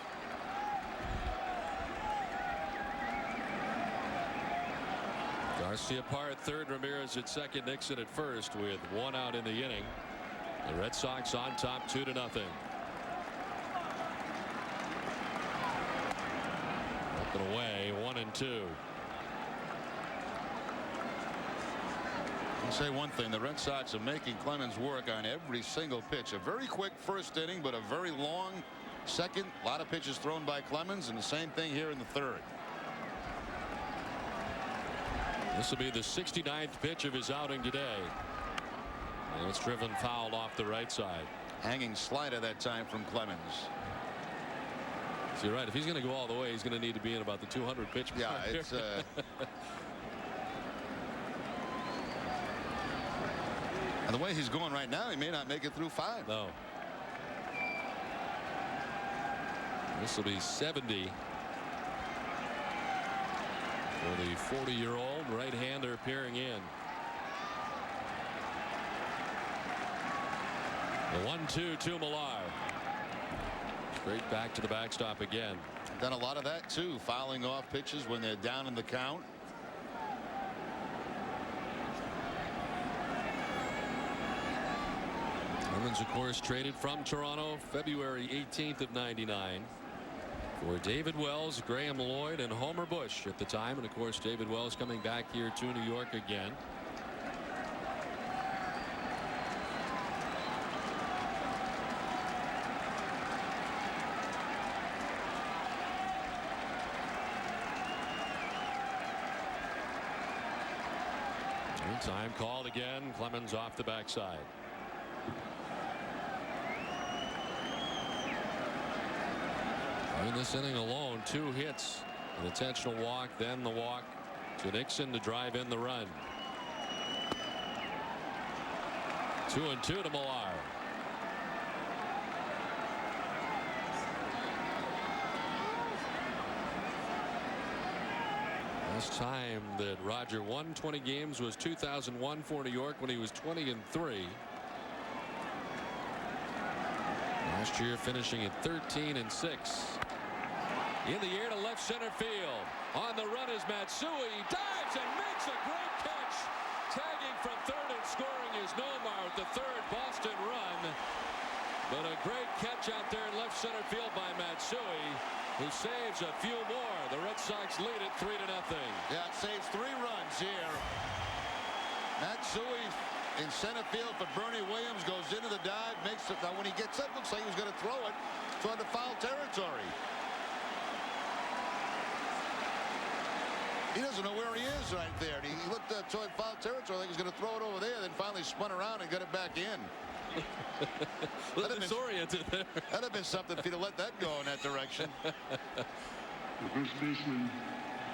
Garcia Parr at third, Ramirez at second, Nixon at first with one out in the inning. The Red Sox on top 2-0. Away 1-2. I'll say one thing. The Red Sox are making Clemens work on every single pitch. A very quick first inning, but a very long second. A lot of pitches thrown by Clemens, and the same thing here in the third. This will be the 69th pitch of his outing today. And it's driven foul off the right side. Hanging slider that time from Clemens. So you're right. If he's going to go all the way, he's going to need to be in about the 200 pitch mark. Yeah, it's and the way he's going right now, he may not make it through 5. No. This will be 70 for the 40-year-old right-hander appearing in. The 1-2 to Millar. Straight back to the backstop again. Done a lot of that too, fouling off pitches when they're down in the count. Clemens, of course, traded from Toronto February 18th of '99 for David Wells, Graham Lloyd, and Homer Bush at the time. And of course, David Wells coming back here to New York again. Time called again. Clemens off the backside. In this inning alone, 2 hits, an intentional walk, then the walk, to Nixon to drive in the run. 2-2 to Millar. Last time that Roger won 20 games was 2001 for New York when he was 20-3. Last year finishing at 13-6. In the air to left center field. On the run is Matsui. Dives and makes a great catch. Tagging from third and scoring is Nomar with the third Boston run. But a great catch out there in left center field by Matsui, who saves a few more. The Red Sox lead it 3-0. Yeah, it saves 3 runs here. Matsui in center field for Bernie Williams, goes into the dive, makes it. Now when he gets up, looks like he was going to throw it toward the foul territory. He doesn't know where he is right there. He looked toward foul territory like he was going to throw it over there, then finally spun around and got it back in. Disoriented there. That'd have been something if he'd have let that go in that direction. The first baseman.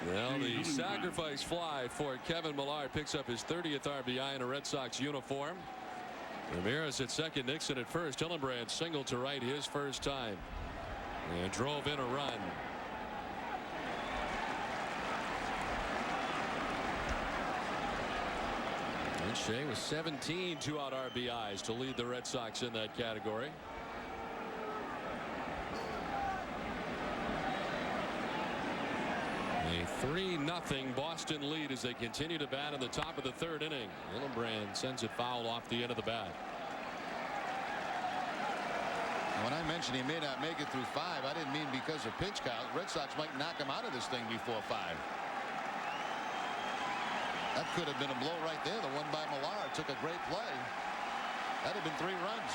Well, the sacrifice fly for Kevin Millar picks up his 30th RBI in a Red Sox uniform. Ramirez at second, Nixon at first. Hillenbrand singled to right his first time and drove in a run. And Shea with 17 2-out RBIs to lead the Red Sox in that category. A 3-0 Boston lead as they continue to bat in the top of the third inning. Hillenbrand sends it foul off the end of the bat. When I mentioned he may not make it through 5, I didn't mean because of pitch count. Red Sox might knock him out of this thing before 5. That could have been a blow right there. The one by Millar took a great play. That'd have been 3 runs.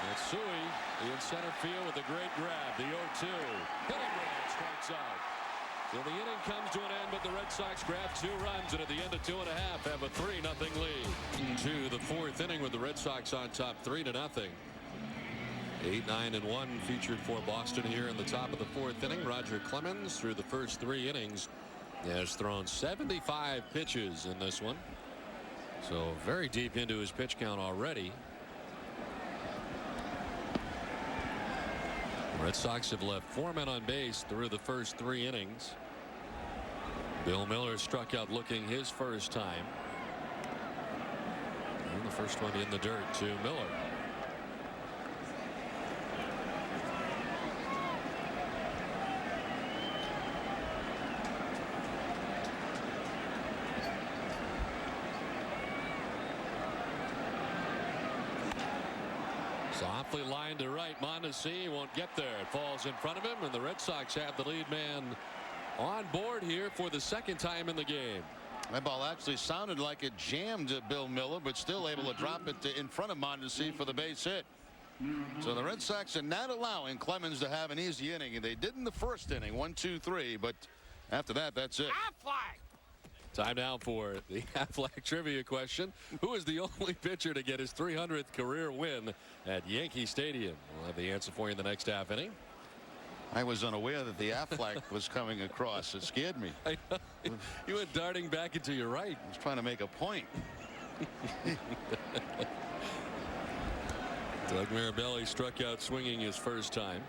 Matsui in center field with a great grab. The 0-2. Hillenbrand strikes out. So the inning comes to an end, but the Red Sox grab 2 runs, and at the end of 2.5 have a 3-0 lead. To the 4th inning with the Red Sox on top 3-0. 8-9-1 featured for Boston here in the top of the 4th inning. Roger Clemens through the first 3 innings has thrown 75 pitches in this one. So very deep into his pitch count already. The Red Sox have left 4 men on base through the first 3 innings. Bill Miller struck out looking his first time. And the first one in the dirt to Miller. Softly lined to right. Mondesi won't get there. It falls in front of him, and the Red Sox have the lead man on board here for the 2nd time in the game. That ball actually sounded like it jammed Bill Miller, but still able to drop it in front of Mondesi for the base hit. So the Red Sox are not allowing Clemens to have an easy inning, and they did in the first inning, 1-2-3, but after that, that's it. Time now for the Affleck trivia question. Who is the only pitcher to get his 300th career win at Yankee Stadium? We'll have the answer for you in the next half inning. I was unaware that the Affleck was coming across. It scared me. I know. You went darting back into your right. I was trying to make a point. Doug Mirabelli struck out swinging his first time.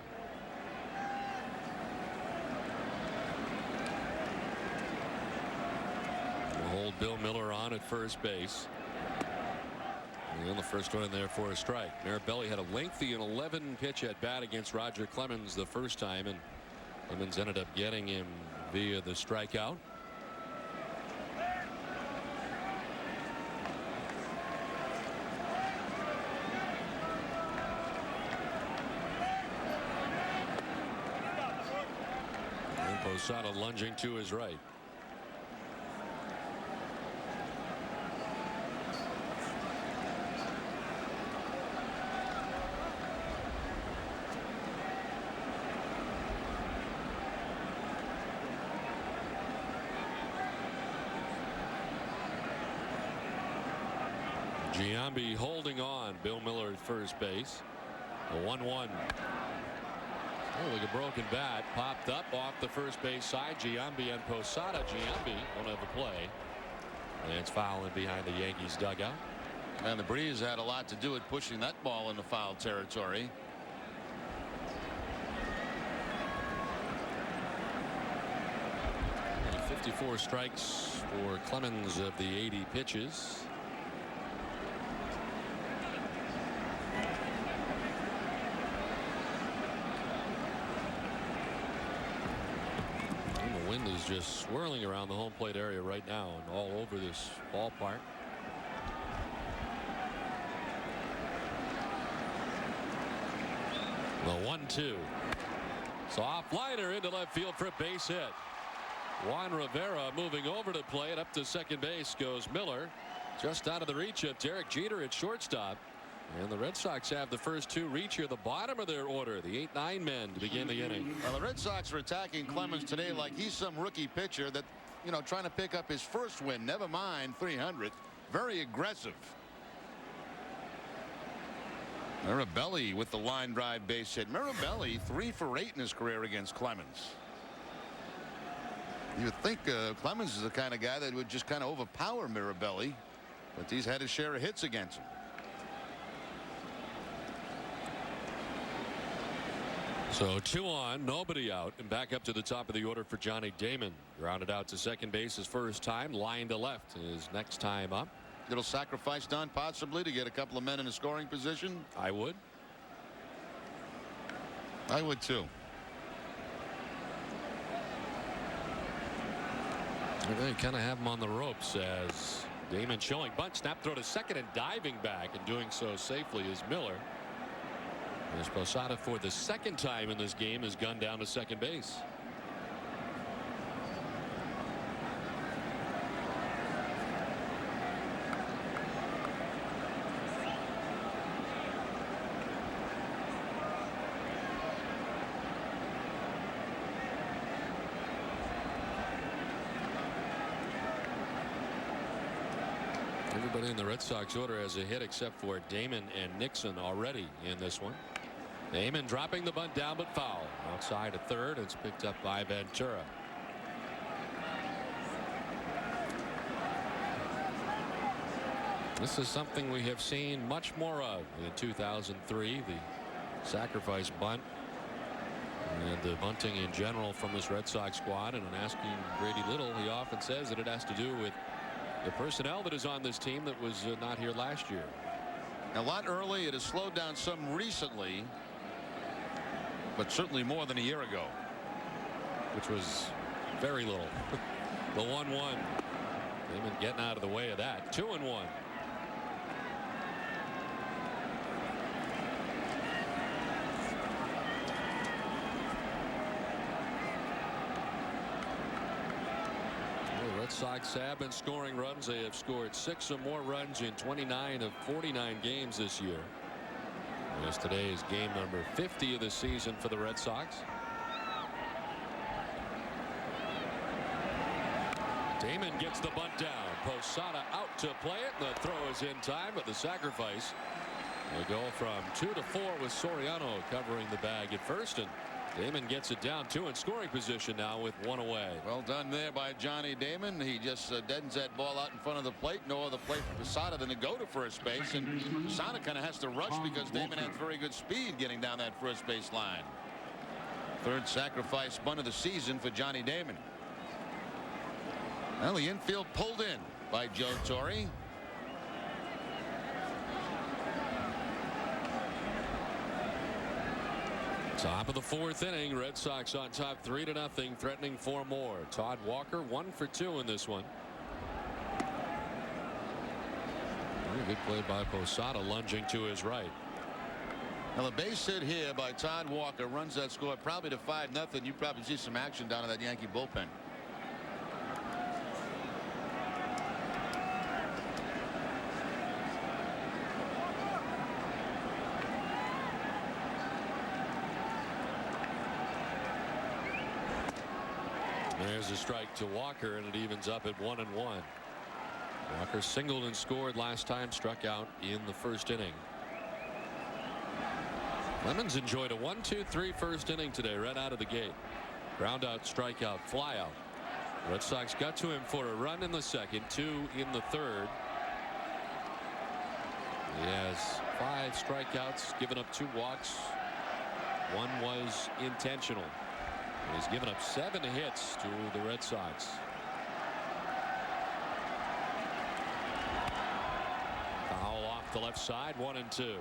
We'll hold Bill Miller on at first base. And the first one in there for a strike. Mirabelli had a lengthy and 11 pitch at bat against Roger Clemens the first time, and Clemens ended up getting him via the strikeout. And Posada lunging to his right. Giambi holding on. Bill Miller at first base. A 1-1. Oh, look, a broken bat popped up off the first base side. Giambi and Posada. Giambi won't have a play. And it's fouling behind the Yankees dugout. And the breeze had a lot to do with pushing that ball into foul territory. And 54 strikes for Clemens of the 80 pitches. And the wind is just swirling around the home plate area right now and all over this ballpark. The 1-2. Soft liner into left field for a base hit. Juan Rivera moving over to play it. Up to second base goes Miller. Just out of the reach of Derek Jeter at shortstop. And the Red Sox have the first two reach here, the bottom of their order, the 8-9 men to begin the inning. Well, the Red Sox are attacking Clemens today like he's some rookie pitcher that, you know, trying to pick up his first win. Never mind 300. Very aggressive. Mirabelli with the line drive base hit. Mirabelli 3 for 8 in his career against Clemens. You would think Clemens is the kind of guy that would just kind of overpower Mirabelli, but he's had his share of hits against him. So 2 on, nobody out, and back up to the top of the order for Johnny Damon. Grounded out to second base his first time, line to left his next time up. Little sacrifice done possibly to get a couple of men in a scoring position. I would. I would too. They kind of have him on the ropes as Damon showing bunt, snap throw to second and diving back, and doing so safely is Miller. As Posada for the second time in this game has gunned down to second base. Everybody in the Red Sox order has a hit except for Damon and Nixon already in this one. Damon dropping the bunt down but foul. Outside at third. It's picked up by Ventura. This is something we have seen much more of in 2003. The sacrifice bunt and the bunting in general from this Red Sox squad. And in asking Grady Little, he often says that it has to do with the personnel that is on this team that was not here last year. A lot early. It has slowed down some recently, but certainly more than a year ago, which was very little. The 1-1. Damon getting out of the way of that. 2-1. The Red Sox have been scoring runs. They have scored 6 or more runs in 29 of 49 games this year. As today is game number 50 of the season for the Red Sox. Damon gets the bunt down. Posada out to play it. The throw is in time, but the sacrifice will go from 2 to 4 with Soriano covering the bag at first, and Damon gets it down 2 in scoring position now with 1 away. Well done there by Johnny Damon. He just deadens that ball out in front of the plate. No other plate for Posada than to go to first base, and Posada kind of has to rush because Damon has very good speed getting down that first base line. Third sacrifice bunt of the season for Johnny Damon. Well, the infield pulled in by Joe Torre. Top of the 4th inning. Red Sox on top 3-0, threatening 4 more. Todd Walker 1 for 2 in this one. Very good play by Posada, lunging to his right. Now, a base hit here by Todd Walker runs that score probably to 5-0. You probably see some action down in that Yankee bullpen. There's a strike to Walker, and it evens up at 1-1. Walker singled and scored last time, struck out in the first inning. Clemens enjoyed a 1-2-3 first inning today right out of the gate. Ground out, strikeout, fly out. Red Sox got to him for a run in the second, 2 in the third. He has 5 strikeouts, given up 2 walks. 1 was intentional. And he's given up 7 hits to the Red Sox. Foul off the left side, 1-2.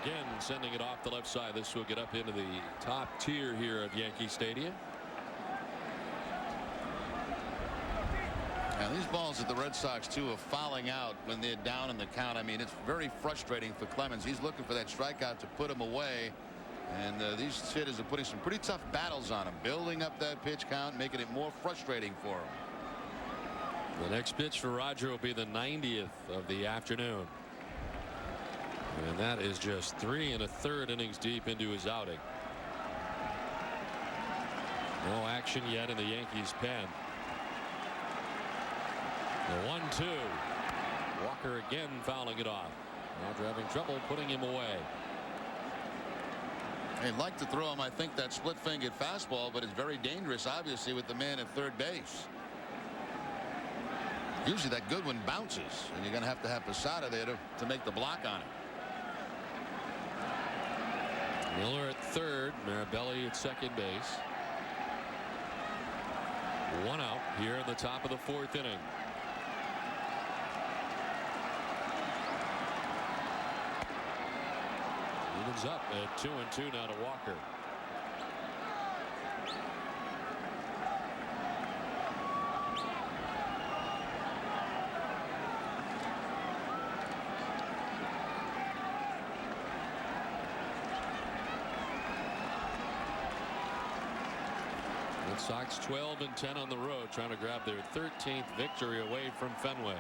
Again sending it off the left side. This will get up into the top tier here of Yankee Stadium. And these balls that the Red Sox too are fouling out when they're down in the count. I mean, it's very frustrating for Clemens. He's looking for that strikeout to put him away. And these hitters are putting some pretty tough battles on him, building up that pitch count, making it more frustrating for him. The next pitch for Roger will be the 90th of the afternoon. And that is just 3 1/3 innings deep into his outing. No action yet in the Yankees pen. The 1-2. Walker again fouling it off. Roger having trouble putting him away. They'd like to throw him, I think, that split-fingered fastball, but it's very dangerous, obviously, with the man at third base. Usually that good one bounces, and you're going to have Posada there to make the block on it. Miller at third, Mirabelli at second base. 1 out here in the top of the 4th inning. Evens up at 2-2 now to Walker. Sox 12-10 on the road, trying to grab their 13th victory away from Fenway.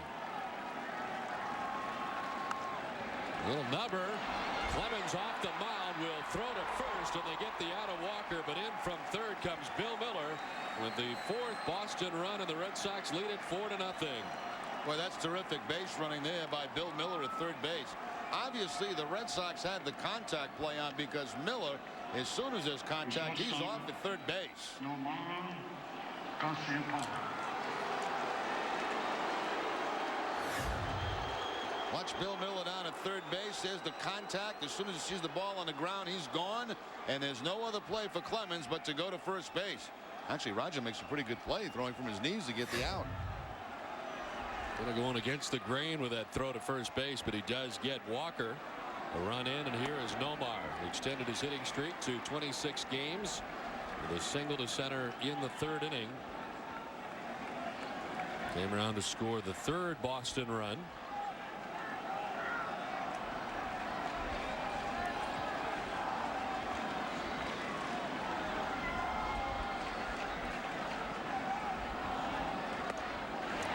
Little nubber. Clemens off the mound will throw to first, and they get the out of Walker, but in from third comes Bill Miller with the 4th Boston run, and the Red Sox lead it 4-0. Boy, that's terrific base running there by Bill Miller at third base. Obviously, the Red Sox had the contact play on because Miller, as soon as there's contact, he's off at third base. Watch Bill Miller down at third base. There's the contact. As soon as he sees the ball on the ground, he's gone. And there's no other play for Clemens but to go to first base. Actually, Roger makes a pretty good play, throwing from his knees to get the out. Kind of going against the grain with that throw to first base, but he does get Walker a run in, and here is Nomar. He extended his hitting streak to 26 games with a single to center in the 3rd inning. Came around to score the 3rd Boston run.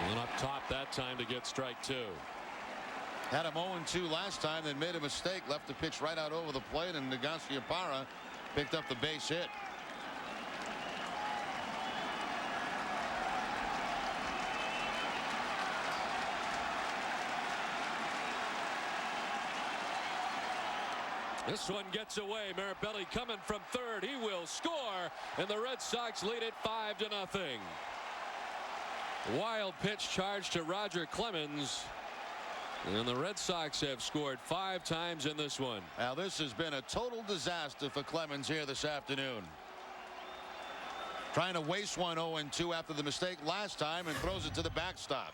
And up top that time to get strike 2. Had him 0-2 last time, then made a mistake, left the pitch right out over the plate, and Nagaciapara picked up the base hit. This one gets away. Mirabelli coming from third. He will score, and the Red Sox lead it 5-0. Wild pitch charge to Roger Clemens. And the Red Sox have scored 5 times in this one. Now this has been a total disaster for Clemens here this afternoon. Trying to waste one 0-2 after the mistake last time, and throws it to the backstop.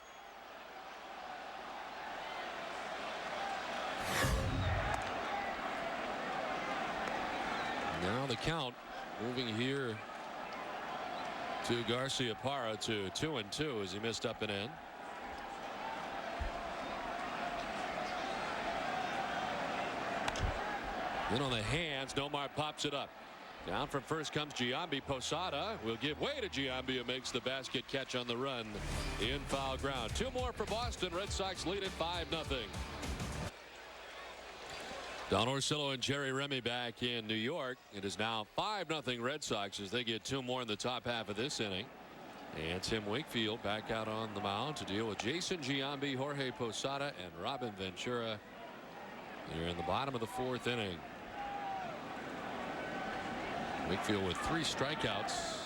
Now the count moving here to Garciaparra to 2-2 as he missed up and in. Then on the hands, Nomar pops it up. Down from first comes Giambi. Posada will give way to Giambi, who makes the basket catch on the run in foul ground. 2 more for Boston. Red Sox lead at 5-0. Don Orsillo and Jerry Remy back in New York. It is now 5-0 Red Sox as they get 2 more in the top half of this inning. And Tim Wakefield back out on the mound to deal with Jason Giambi, Jorge Posada, and Robin Ventura. They're in the bottom of the 4th inning. Wakefield with 3 strikeouts.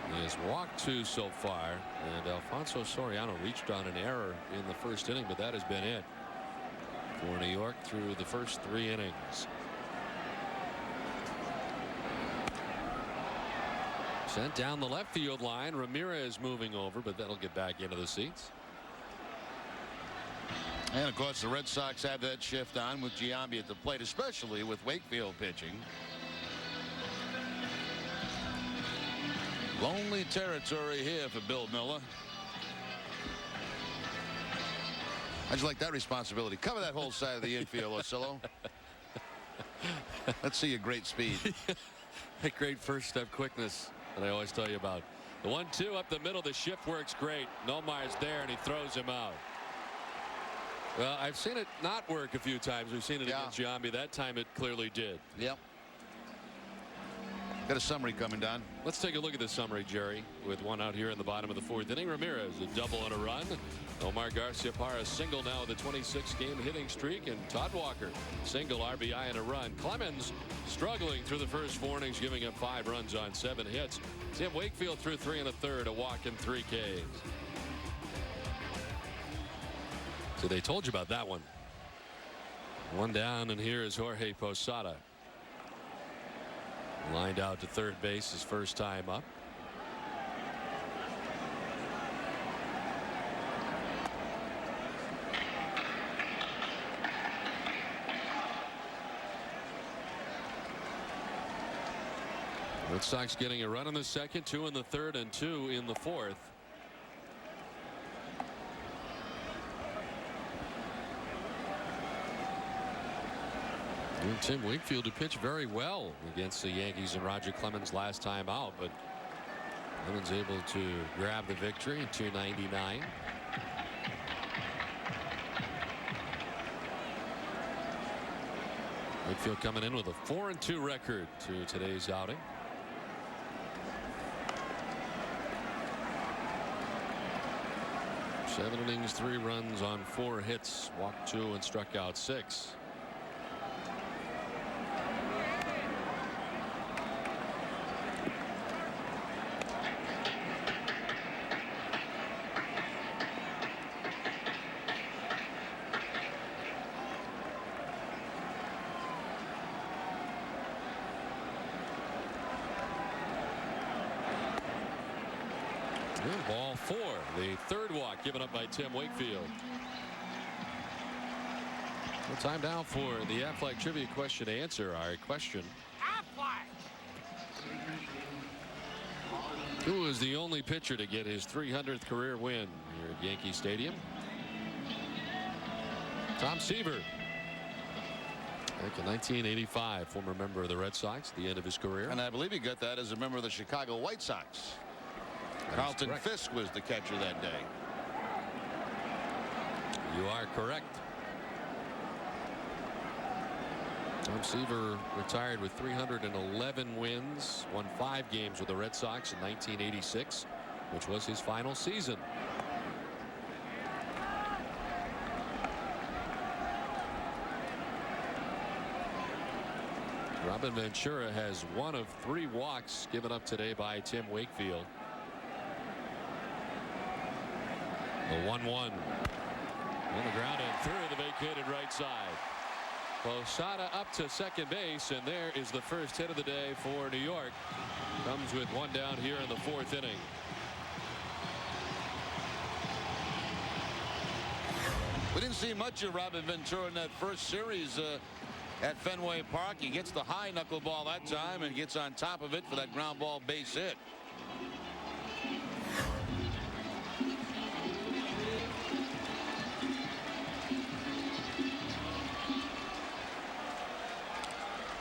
He has walked 2 so far, and Alfonso Soriano reached on an error in the 1st inning, but that has been it for New York through the first 3 innings. Sent down the left field line. Ramirez moving over, but that'll get back into the seats. And of course the Red Sox have that shift on with Giambi at the plate, especially with Wakefield pitching. Lonely territory here for Bill Miller. How'd you like that responsibility? Cover that whole side of the infield, Orsillo. Let's see your great speed. That great first step quickness that I always tell you about. The 1-2 up the middle. The shift works great. Nomar's there and he throws him out. Well, I've seen it not work a few times. We've seen it against Giambi. That time it clearly did. Yep. Got a summary coming down. Let's take a look at the summary, Jerry, with 1 out here in the bottom of the 4th inning. Ramirez a double and a run. Omar Garciaparra single now with a 26-game hitting streak, and Todd Walker single RBI and a run. Clemens struggling through the first 4 innings, giving up 5 runs on 7 hits. Tim Wakefield threw 3 1/3, a walk and 3 Ks. So they told you about that one. 1 down, and here is Jorge Posada. Lined out to third base his first time up. Red Sox getting a run in the 2nd, 2 in the 3rd, and 2 in the 4th. And Tim Wakefield, who pitched very well against the Yankees and Roger Clemens last time out, but Clemens able to grab the victory at 299. Wakefield coming in with a 4-2 record to today's outing. Seven innings, 3 runs on 4 hits, walked 2 and struck out 6. Ball 4, the 3rd walk given up by Tim Wakefield. Well, time now for the Aflac trivia question to answer. Our question: who is the only pitcher to get his 300th career win here at Yankee Stadium? Tom Seaver. Back in 1985, former member of the Red Sox, the end of his career. And I believe he got that as a member of the Chicago White Sox. Carlton Fisk was the catcher that day. You are correct. Tom Seaver retired with 311 wins, won 5 games with the Red Sox in 1986, which was his final season. Robin Ventura has 1 of 3 walks given up today by Tim Wakefield. The 1-1 on the ground and through the vacated right side. Posada up to second base, and there is the first hit of the day for New York. Comes with 1 down here in the 4th inning. We didn't see much of Robin Ventura in that first series at Fenway Park. He gets the high knuckleball that time and gets on top of it for that ground ball base hit.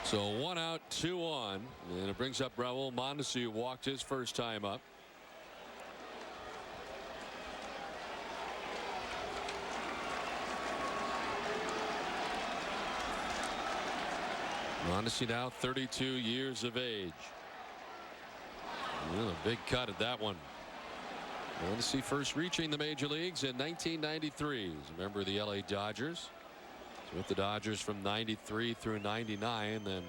So 1 out 2 on, and it brings up Raul Mondesi, who walked his first time up. Mondesi now 32 years of age. Well, a big cut at that one. Mondesi first reaching the major leagues in 1993. He's a member of the LA Dodgers. He's with the Dodgers from 93 through 99. Then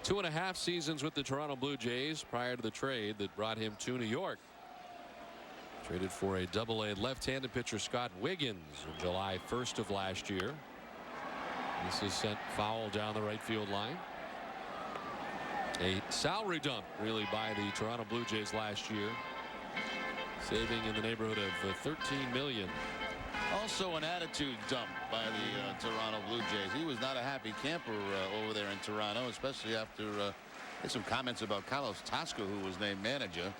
2.5 seasons with the Toronto Blue Jays prior to the trade that brought him to New York. Traded for a double-A left-handed pitcher Scott Wiggins on July 1st of last year. This is sent foul down the right field line. A salary dump really by the Toronto Blue Jays last year, saving in the neighborhood of $13 million. Also an attitude dump by the Toronto Blue Jays. He was not a happy camper over there in Toronto, especially after some comments about Carlos Tasco, who was named manager.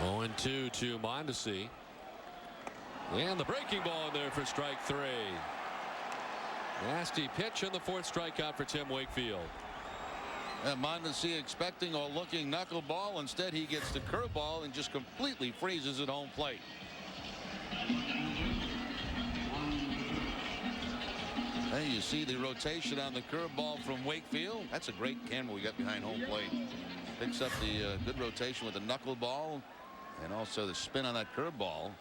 Oh, 0-2 to Mondesi. And the breaking ball in there for strike 3. Nasty pitch and the 4th strikeout for Tim Wakefield. And Mondesi expecting or looking knuckleball. Instead, he gets the curveball and just completely freezes at home plate. And you see the rotation on the curveball from Wakefield. That's a great camera we got behind home plate. Picks up the good rotation with the knuckleball and also the spin on that curveball.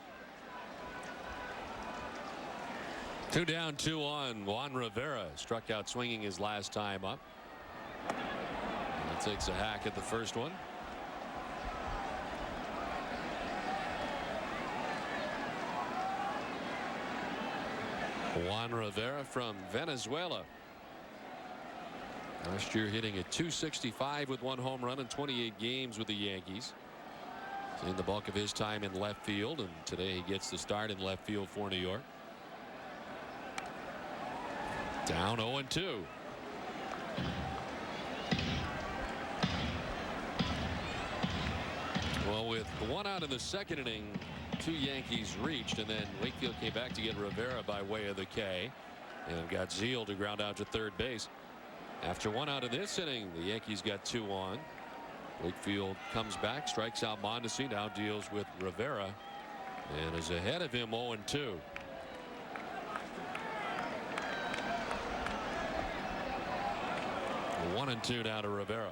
2 down, 2 on. Juan Rivera struck out swinging his last time up. He takes a hack at the first one. Juan Rivera from Venezuela. Last year hitting at .265 with 1 home run in 28 games with the Yankees. He's in the bulk of his time in left field, and today he gets the start in left field for New York. Down 0-2. Well, with 1 out in the second inning, 2 Yankees reached, and then Wakefield came back to get Rivera by way of the K, and got Zeal to ground out to third base. After 1 out in this inning, the Yankees got 2 on. Wakefield comes back, strikes out Mondesi, now deals with Rivera, and is ahead of him 0-2. 1-2 now to Rivera.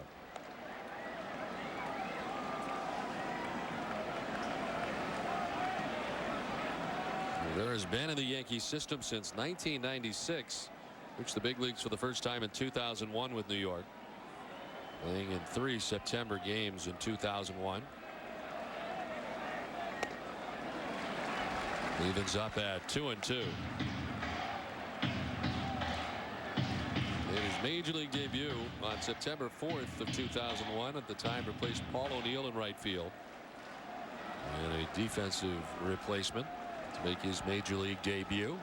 Rivera's been in the Yankee system since 1996. Reached the big leagues for the first time in 2001 with New York, playing in 3 September games in 2001. Evens up at 2-2. Made his major league debut on September 4th of 2001. At the time replaced Paul O'Neill in right field, and a defensive replacement to make his major league debut.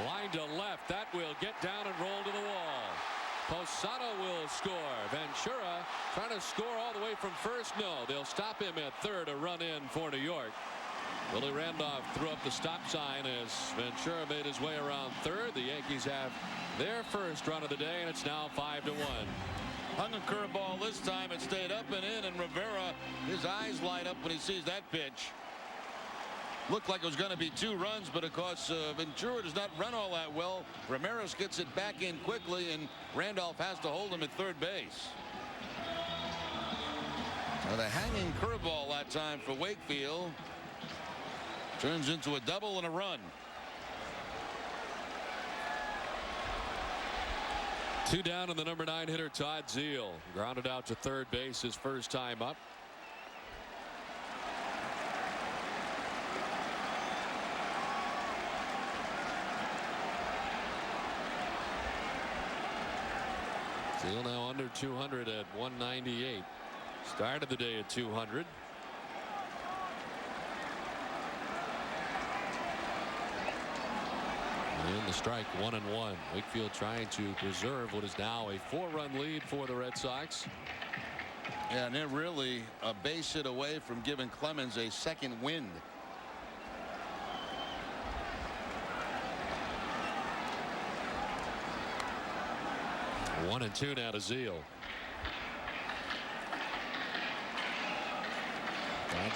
Line to left, that will get down and roll to the wall. Posada will score. Ventura trying to score all the way from first. No, they'll stop him at third. A run in for New York. Willie Randolph threw up the stop sign as Ventura made his way around third. The Yankees have their first run of the day, and it's now 5-1. Hung a curveball this time. It stayed up and in, and Rivera, his eyes light up when he sees that pitch. Looked like it was going to be 2 runs, but of course Ventura does not run all that well. Ramirez gets it back in quickly, and Randolph has to hold him at third base. Now the hanging curveball that time for Wakefield turns into a double and a run. 2 down, and the number 9 hitter Todd Zeal grounded out to third base his first time up. Zeal now under 200 at 198. Started the day at 200. And the strike, 1-1. Wakefield trying to preserve what is now a 4-run lead for the Red Sox. Yeah, and they're really a base hit away from giving Clemens a second wind. 1-2 now to Zeal.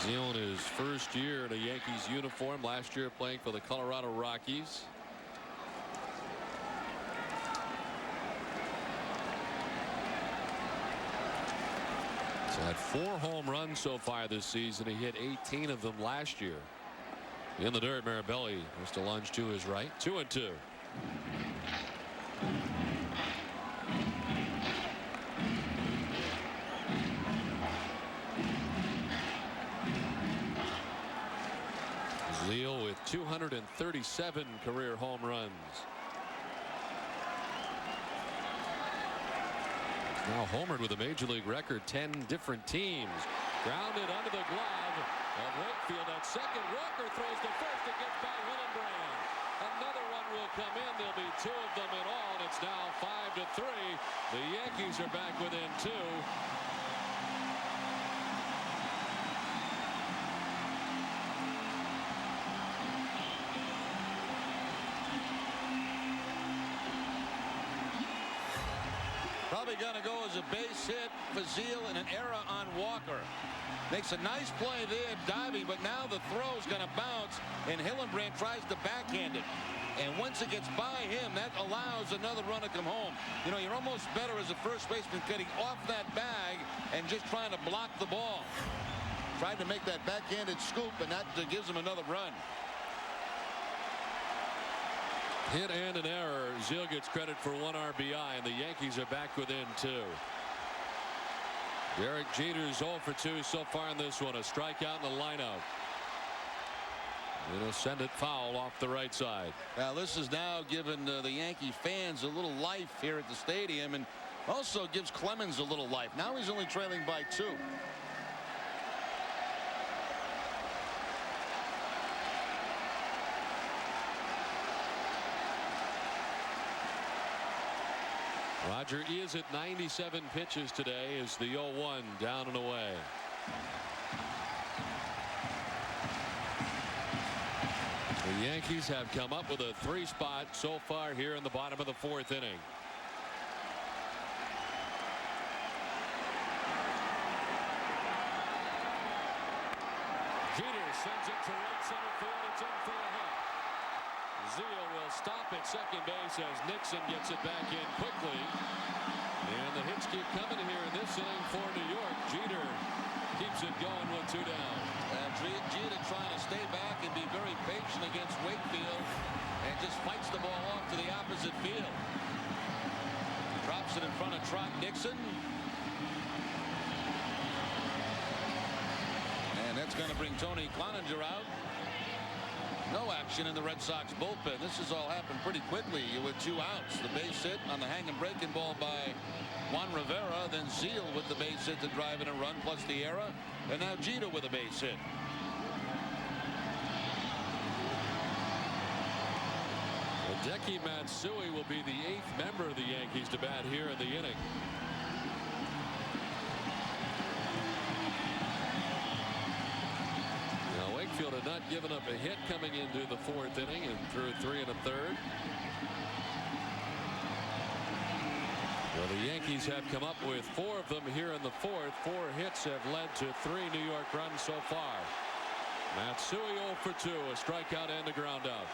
Zeal in his first year in a Yankees uniform, last year playing for the Colorado Rockies. He's had 4 home runs so far this season. He hit 18 of them last year. In the dirt, Mirabelli has to lunge to his right. 2-2. Zeal with 237 career home runs. Now homered with a major league record, 10 different teams. Grounded under the glove of Wakefield at second. Walker throws to first. It gets by Hillenbrand. Another one will come in. There'll be 2 of them in all, and it's now 5-3. The Yankees are back within 2. Probably going to go as a base hit for Zeal and an error on Walker. Makes a nice play there diving, but now the throw's going to bounce and Hillenbrand tries to backhand it. And once it gets by him, that allows another run to come home. You know, you're almost better as a first baseman getting off that bag and just trying to block the ball. Tried to make that backhanded scoop, and that gives him another run. Hit and an error. Zeal gets credit for 1 RBI, and the Yankees are back within 2. Derek Jeter's 0 for 2 so far in this one. A strikeout in the lineup. It'll send it foul off the right side. Now this is now giving the Yankee fans a little life here at the stadium, and also gives Clemens a little life. Now he's only trailing by 2. Roger is at 97 pitches today as the 0-1 down and away. The Yankees have come up with a 3 spot so far here in the bottom of the 4th inning. Jeter sends it to right center field. It's in for a hit. Zeal will stop at second base as Nixon gets it back in quickly. And the hits keep coming here in this inning for New York. Jeter keeps it going with 2 down. Jeter trying to stay back and be very patient against Wakefield and just fights the ball off to the opposite field. Drops it in front of Trot Nixon. And that's going to bring Tony Cloninger out. No action in the Red Sox bullpen. This has all happened pretty quickly with 2 outs. The base hit on the hanging breaking ball by Juan Rivera, then Zeal with the base hit to drive in a run, plus the error, and now Jeter with a base hit. Hideki Matsui will be the 8th member of the Yankees to bat here in the inning. Now Wakefield had not given up a hit coming into the 4th inning and threw 3 1/3. Well, the Yankees have come up with 4 of them here in the 4th. 4 hits have led to 3 New York runs so far. Matsui 0 for 2, a strikeout and a ground out.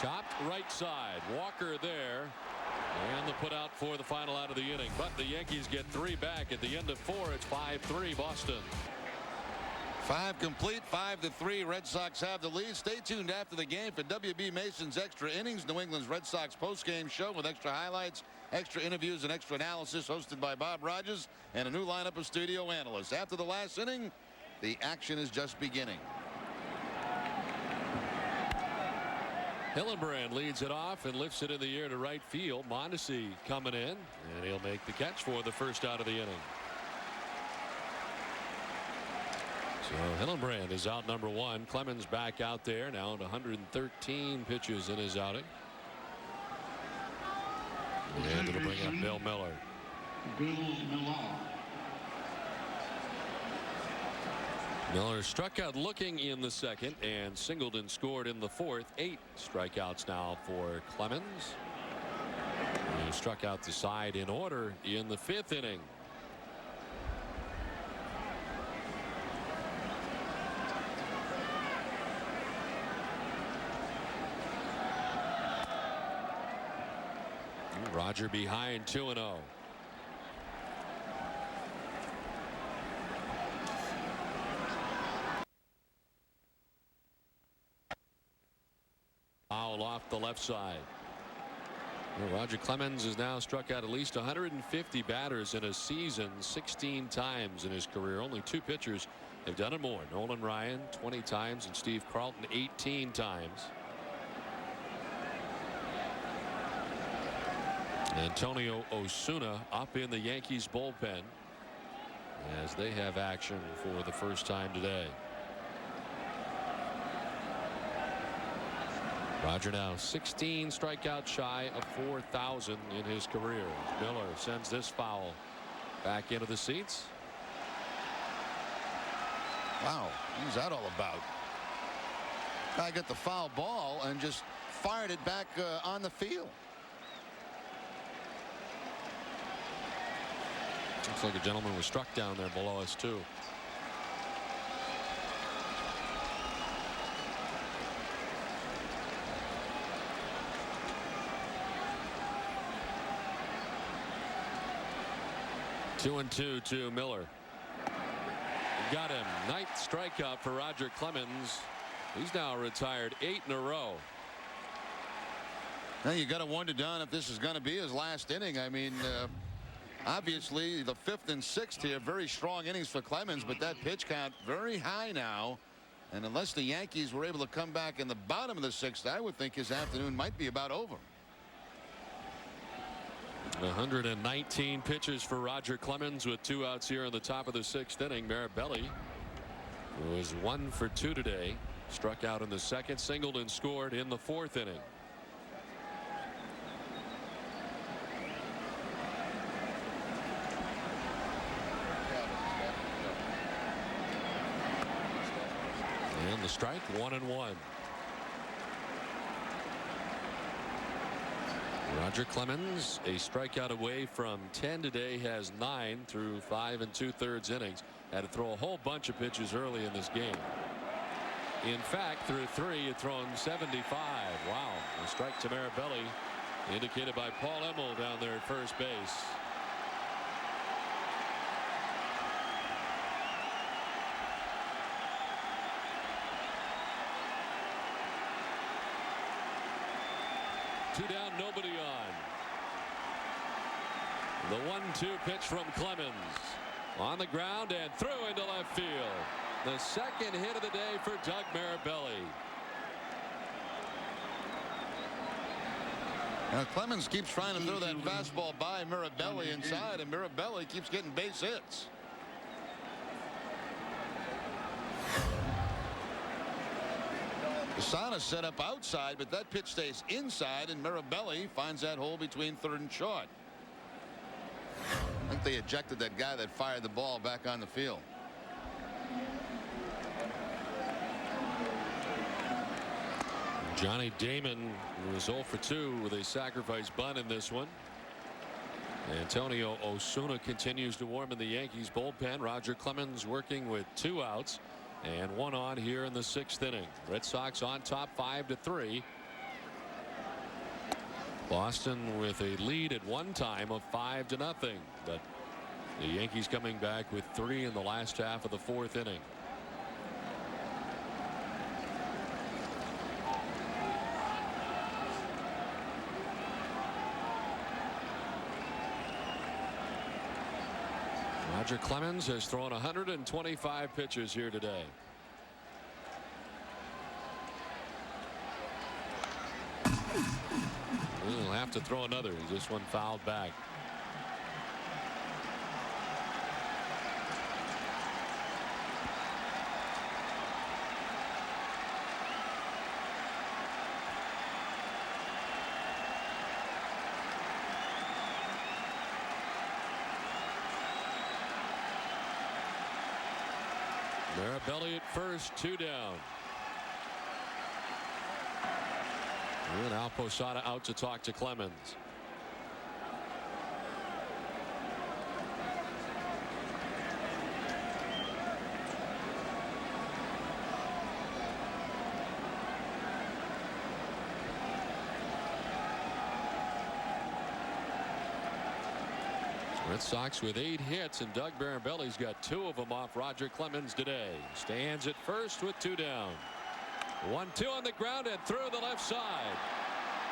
Chopped right side. Walker there. And the put out for the final out of the inning. But the Yankees get 3 back at the end of 4. It's 5-3 Boston. 5 complete, 5-3. Red Sox have the lead. Stay tuned after the game for W.B. Mason's Extra Innings, New England's Red Sox postgame show with extra highlights, extra interviews, and extra analysis, hosted by Bob Rogers and a new lineup of studio analysts. After the last inning, the action is just beginning. Hillenbrand leads it off and lifts it in the air to right field. Mondesi coming in, and he'll make the catch for the first out of the inning. So Hillenbrand is out number one. Clemens back out there now at 113 pitches in his outing. And it'll bring up Bill Miller. Miller struck out looking in the second and singled and scored in the fourth. 8 strikeouts now for Clemens. He struck out the side in order in the 5th inning. Roger behind 2-0. Foul off the left side. Well, Roger Clemens has now struck out at least 150 batters in a season 16 times in his career. Only 2 pitchers have done it more. Nolan Ryan 20 times and Steve Carlton 18 times. Antonio Osuna up in the Yankees bullpen as they have action for the first time today. Roger now 16 strikeouts shy of 4,000 in his career. Miller sends this foul back into the seats. Wow, what's that all about? Guy got the foul ball and just fired it back on the field. Looks like a gentleman was struck down there below us too. Two and two to Miller. Got him. 9th strikeout for Roger Clemens. He's now retired 8 in a row. Now you got to wonder, Don, if this is going to be his last inning. I mean, obviously the 5th and 6th here, very strong innings for Clemens, but that pitch count very high now. And unless the Yankees were able to come back in the bottom of the 6th, I would think his afternoon might be about over. 119 pitches for Roger Clemens with 2 outs here in the top of the 6th inning. Mirabelli, who was 1 for 2 today, struck out in the 2nd, singled and scored in the 4th inning. And the strike, 1-1. Roger Clemens, a strikeout away from 10 today, has 9 through 5 2/3 innings. Had to throw a whole bunch of pitches early in this game. In fact, through 3, he had thrown 75. Wow. A strike to Mirabelli, indicated by Paul Emmel down there at first base. Two down, nobody on. The 1-2 pitch from Clemens. On the ground and through into left field. The 2nd hit of the day for Doug Mirabelli. Now Clemens keeps trying to throw that fastball by Mirabelli inside, and Mirabelli keeps getting base hits. Asana set up outside, but that pitch stays inside, and Mirabelli finds that hole between 3rd and short. I think they ejected that guy that fired the ball back on the field. Johnny Damon was 0 for 2 with a sacrifice bunt in this one. Antonio Osuna continues to warm in the Yankees bullpen. Roger Clemens working with 2 outs and 1 on here in the 6th inning. Red Sox on top 5-3. Boston with a lead at one time of 5-0, but the Yankees coming back with 3 in the last half of the 4th inning. Roger Clemens has thrown 125 pitches here today. He'll have to throw another. This one fouled back. Mirabelli at first, 2 down. And now Posada out to talk to Clemens. Red Sox with 8 hits, and Doug Mirabelli's got 2 of them off Roger Clemens today. Stands at first with 2 down. 1-2 on the ground and through the left side.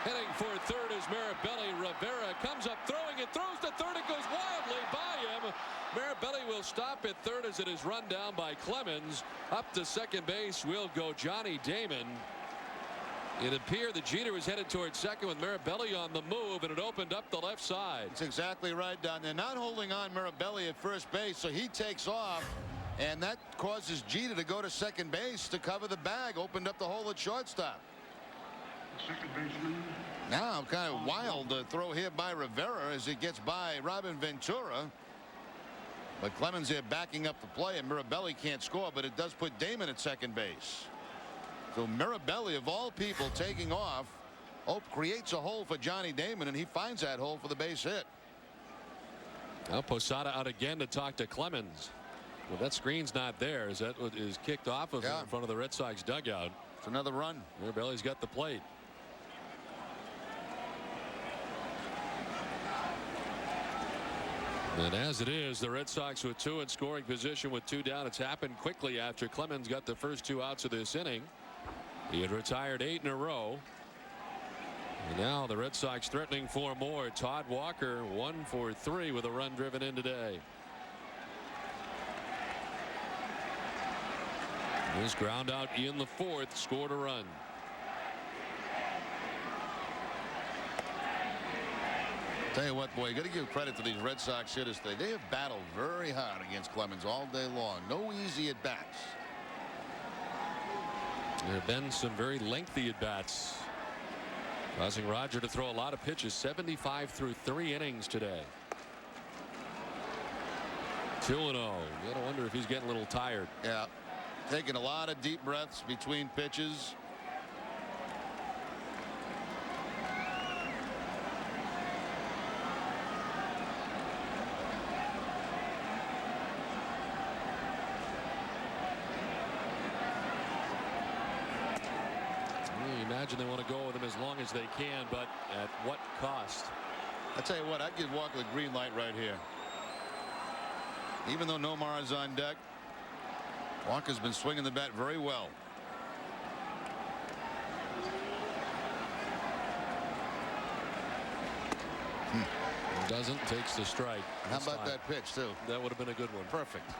Hitting for third is Mirabelli. Rivera comes up throwing and throws to third. It goes wildly by him. Mirabelli will stop at third as it is run down by Clemens. Up to second base will go Johnny Damon. It appeared that Jeter was headed towards second with Mirabelli on the move, and it opened up the left side. That's exactly right, Don. They're not holding on Mirabelli at first base, so he takes off, and that causes Jeter to go to second base to cover the bag. Opened up the hole at shortstop. Second baseman. Now kind of wild throw here by Rivera as it gets by Robin Ventura. But Clemens here backing up the play, and Mirabelli can't score, but it does put Damon at second base. So Mirabelli, of all people, taking off, creates a hole for Johnny Damon, and he finds that hole for the base hit. Now Posada out again to talk to Clemens. Well, that screen's not there as that is kicked off of in front of the Red Sox dugout. It's another run. Mirabelli's got the plate. And as it is, the Red Sox with 2 in scoring position with 2 down. It's happened quickly after Clemens got the first 2 outs of this inning. He had retired 8 in a row. And now the Red Sox threatening 4 more. Todd Walker 1 for 3 with a run driven in today. His ground out in the 4th scored a run. Tell you what, boy, you got to give credit to these Red Sox hitters today. They have battled very hard against Clemens all day long. No easy at bats. There have been some very lengthy at bats, causing Roger to throw a lot of pitches. 75 through 3 innings today. 2-0. You got to wonder if he's getting a little tired. Yeah, taking a lot of deep breaths between pitches. Imagine they want to go with him as long as they can, but at what cost? I tell you what, I'd give Walker the green light right here. Even though Nomar is on deck, Walker's been swinging the bat very well. Doesn't, takes the strike. How about that pitch too? That would have been a good one. Perfect.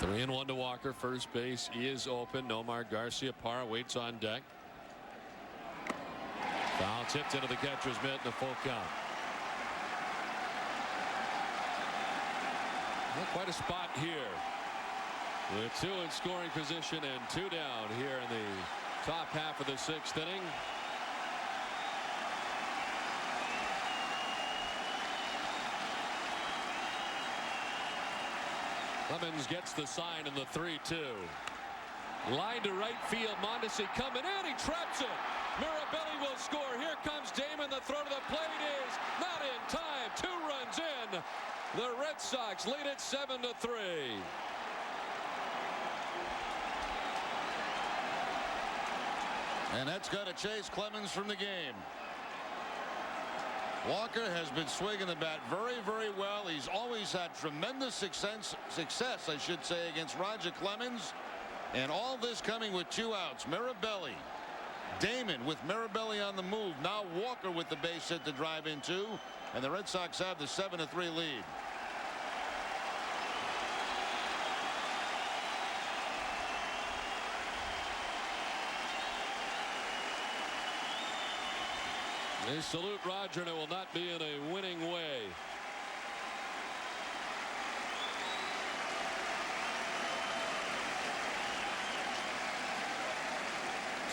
3-1 to Walker. First base is open. Nomar Garciaparra waits on deck. Foul tipped into the catcher's mitt and a full count. Well, quite a spot here. With 2 in scoring position and 2 down here in the top half of the 6th inning. Clemens gets the sign in the 3-2. Line to right field. Mondesi coming in. He traps it. Mirabelli will score. Here comes Damon. The throw to the plate is not in time. 2 runs in. The Red Sox lead it 7-3. And that's got to chase Clemens from the game. Walker has been swinging the bat very, very well. He's always had tremendous success, I should say, against Roger Clemens. And all this coming with 2 outs. Mirabelli, Damon with Mirabelli on the move. Now Walker with the base hit to drive in 2. And the Red Sox have the 7-3 lead. They salute Roger, and it will not be in a winning way.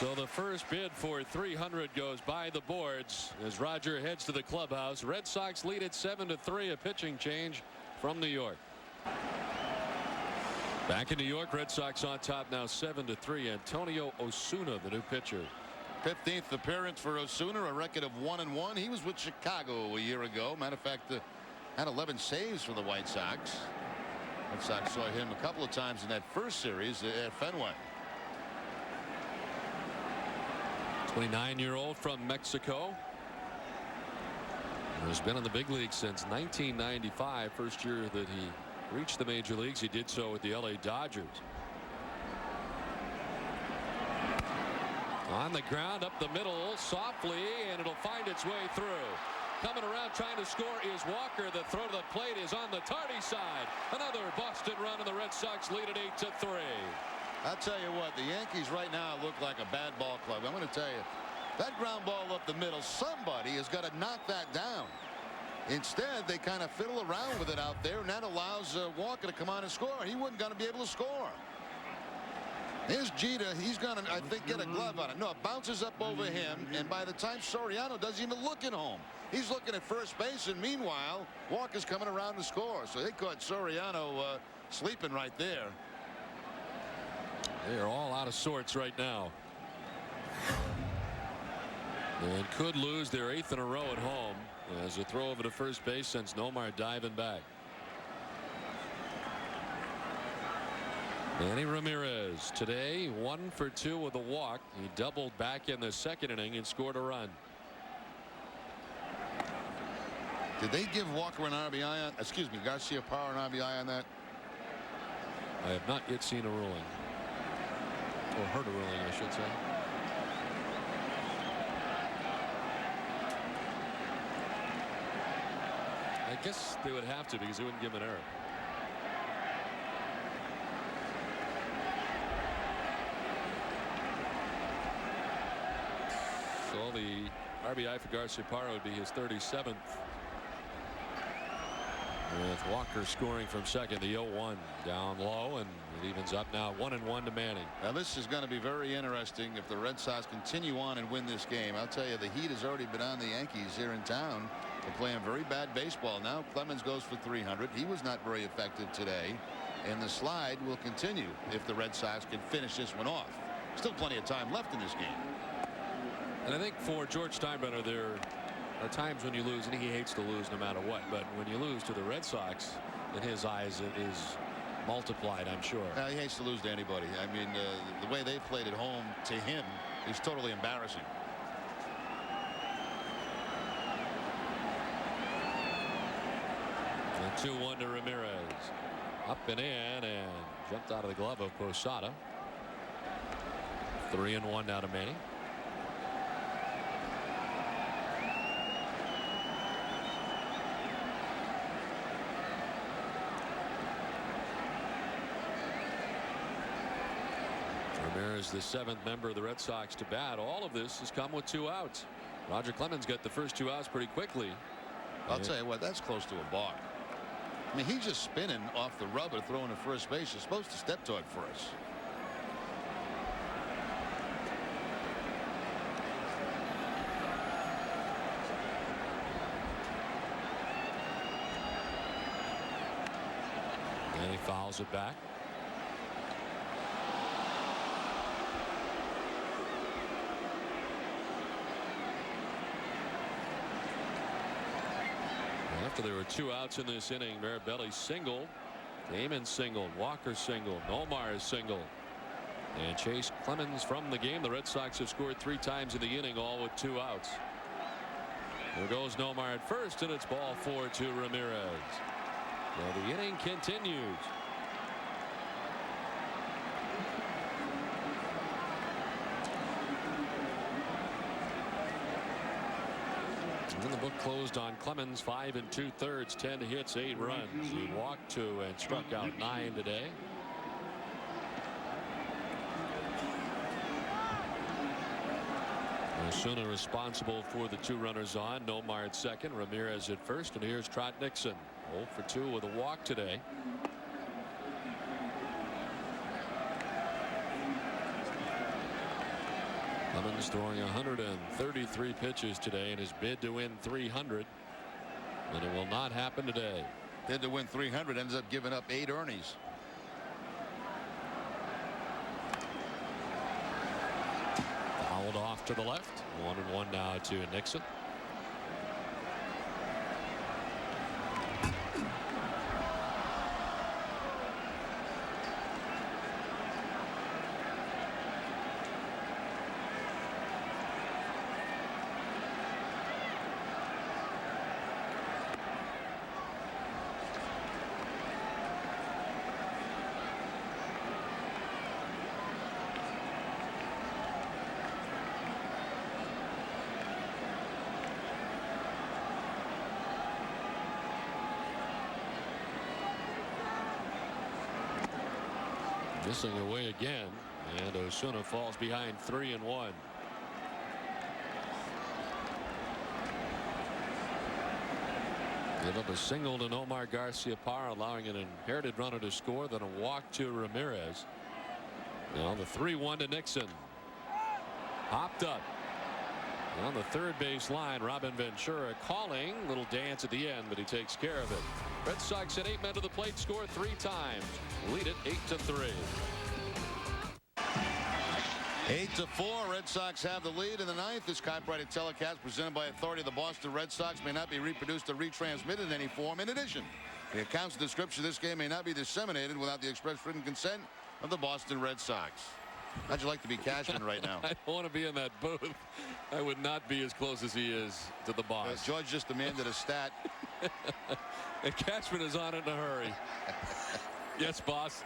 So the first bid for 300 goes by the boards as Roger heads to the clubhouse. Red Sox lead at 7-3. A pitching change from New York. Back in New York, Red Sox on top now 7-3. Antonio Osuna, the new pitcher. 15th appearance for Osuna, a record of 1-1. He was with Chicago a year ago. Matter of fact, had 11 saves for the White Sox. Red Sox saw him a couple of times in that first series at Fenway. 29-year-old from Mexico. Has been in the big league since 1995. First year that he reached the major leagues. He did so with the LA Dodgers. On the ground up the middle softly, and it'll find its way through. Coming around trying to score is Walker. The throw to the plate is on the tardy side. Another Boston run, and the Red Sox lead at 8-3. I'll tell you what, the Yankees right now look like a bad ball club. I'm going to tell you, that ground ball up the middle, somebody has got to knock that down. Instead, they kind of fiddle around with it out there, and that allows Walker to come on and score. He wasn't going to be able to score. Here's Jeter. He's going to, I think, get a glove on it. No, it bounces up over him, and by the time Soriano doesn't even look at home, he's looking at first base, and meanwhile, Walker's coming around to score. So they caught Soriano sleeping right there. They are all out of sorts right now. And could lose their 8th in a row at home as a throw over to first base sends Nomar diving back. Manny Ramirez today 1 for 2 with a walk. He doubled back in the second inning and scored a run. Did they give Walker an RBI on, excuse me, Garcia Parra an RBI on that? I have not yet seen a ruling. Or heard a ruling, I should say. I guess they would have to, because they wouldn't give him an error. So the RBI for Garcia Parra would be his 37th. With Walker scoring from second, the 0-1 down low, and it evens up now 1-1 to Manning. Now this is going to be very interesting if the Red Sox continue on and win this game. I'll tell you, the heat has already been on the Yankees here in town. They're playing very bad baseball now. Clemens goes for 300. He was not very effective today, and the slide will continue if the Red Sox can finish this one off. Still plenty of time left in this game. And I think for George Steinbrenner, there are times when you lose, and he hates to lose no matter what, but when you lose to the Red Sox, in his eyes it is multiplied, I'm sure. He hates to lose to anybody. I mean, the way they played at home to him is totally embarrassing. And 2-1 to Ramirez. Up and in, and jumped out of the glove of Posada. 3-1 now to Manning. Ramirez, the 7th member of the Red Sox to bat. All of this has come with 2 outs. Roger Clemens got the first 2 outs pretty quickly. I'll tell you what, that's close to a balk. I mean, he's just spinning off the rubber, throwing to first base. You're supposed to step to it first. And he fouls it back. After there were 2 outs in this inning, Mirabelli singled, Damon singled, Walker singled, Nomar singled, and chased Clemens from the game. The Red Sox have scored 3 times in the inning, all with 2 outs. There goes Nomar at first, and it's ball 4 to Ramirez. Well, the inning continues. And the book closed on Clemens, 5 2/3, 10 hits, 8 runs. He walked 2 and struck out 9 today. Osuna responsible for the 2 runners on. Nomar at second, Ramirez at first, and here's Trot Nixon. 0 for 2 with a walk today. Clemens throwing 133 pitches today in his bid to win 300. And it will not happen today. Bid to win 300, ends up giving up 8 earnings. Fouled off to the left. 1-1 now to Nixon. Missing away again, and Osuna falls behind 3-1. Give up a single to Nomar Garciaparra, allowing an inherited runner to score, then a walk to Ramirez. Now the 3-1 to Nixon. Hopped up on the third base line. Robin Ventura calling, little dance at the end, but he takes care of it. Red Sox hit 8 men to the plate, score 3 times, lead it 8-3. 8-4. Red Sox have the lead in the 9th. This copyrighted telecast presented by authority of the Boston Red Sox may not be reproduced or retransmitted in any form. In addition, the accounts and description of this game may not be disseminated without the express written consent of the Boston Red Sox. How'd you like to be Cashman right now? I don't want to be in that booth. I would not be as close as he is to the boss. George just demanded a stat. And Cashman is on it in a hurry. Yes, boss.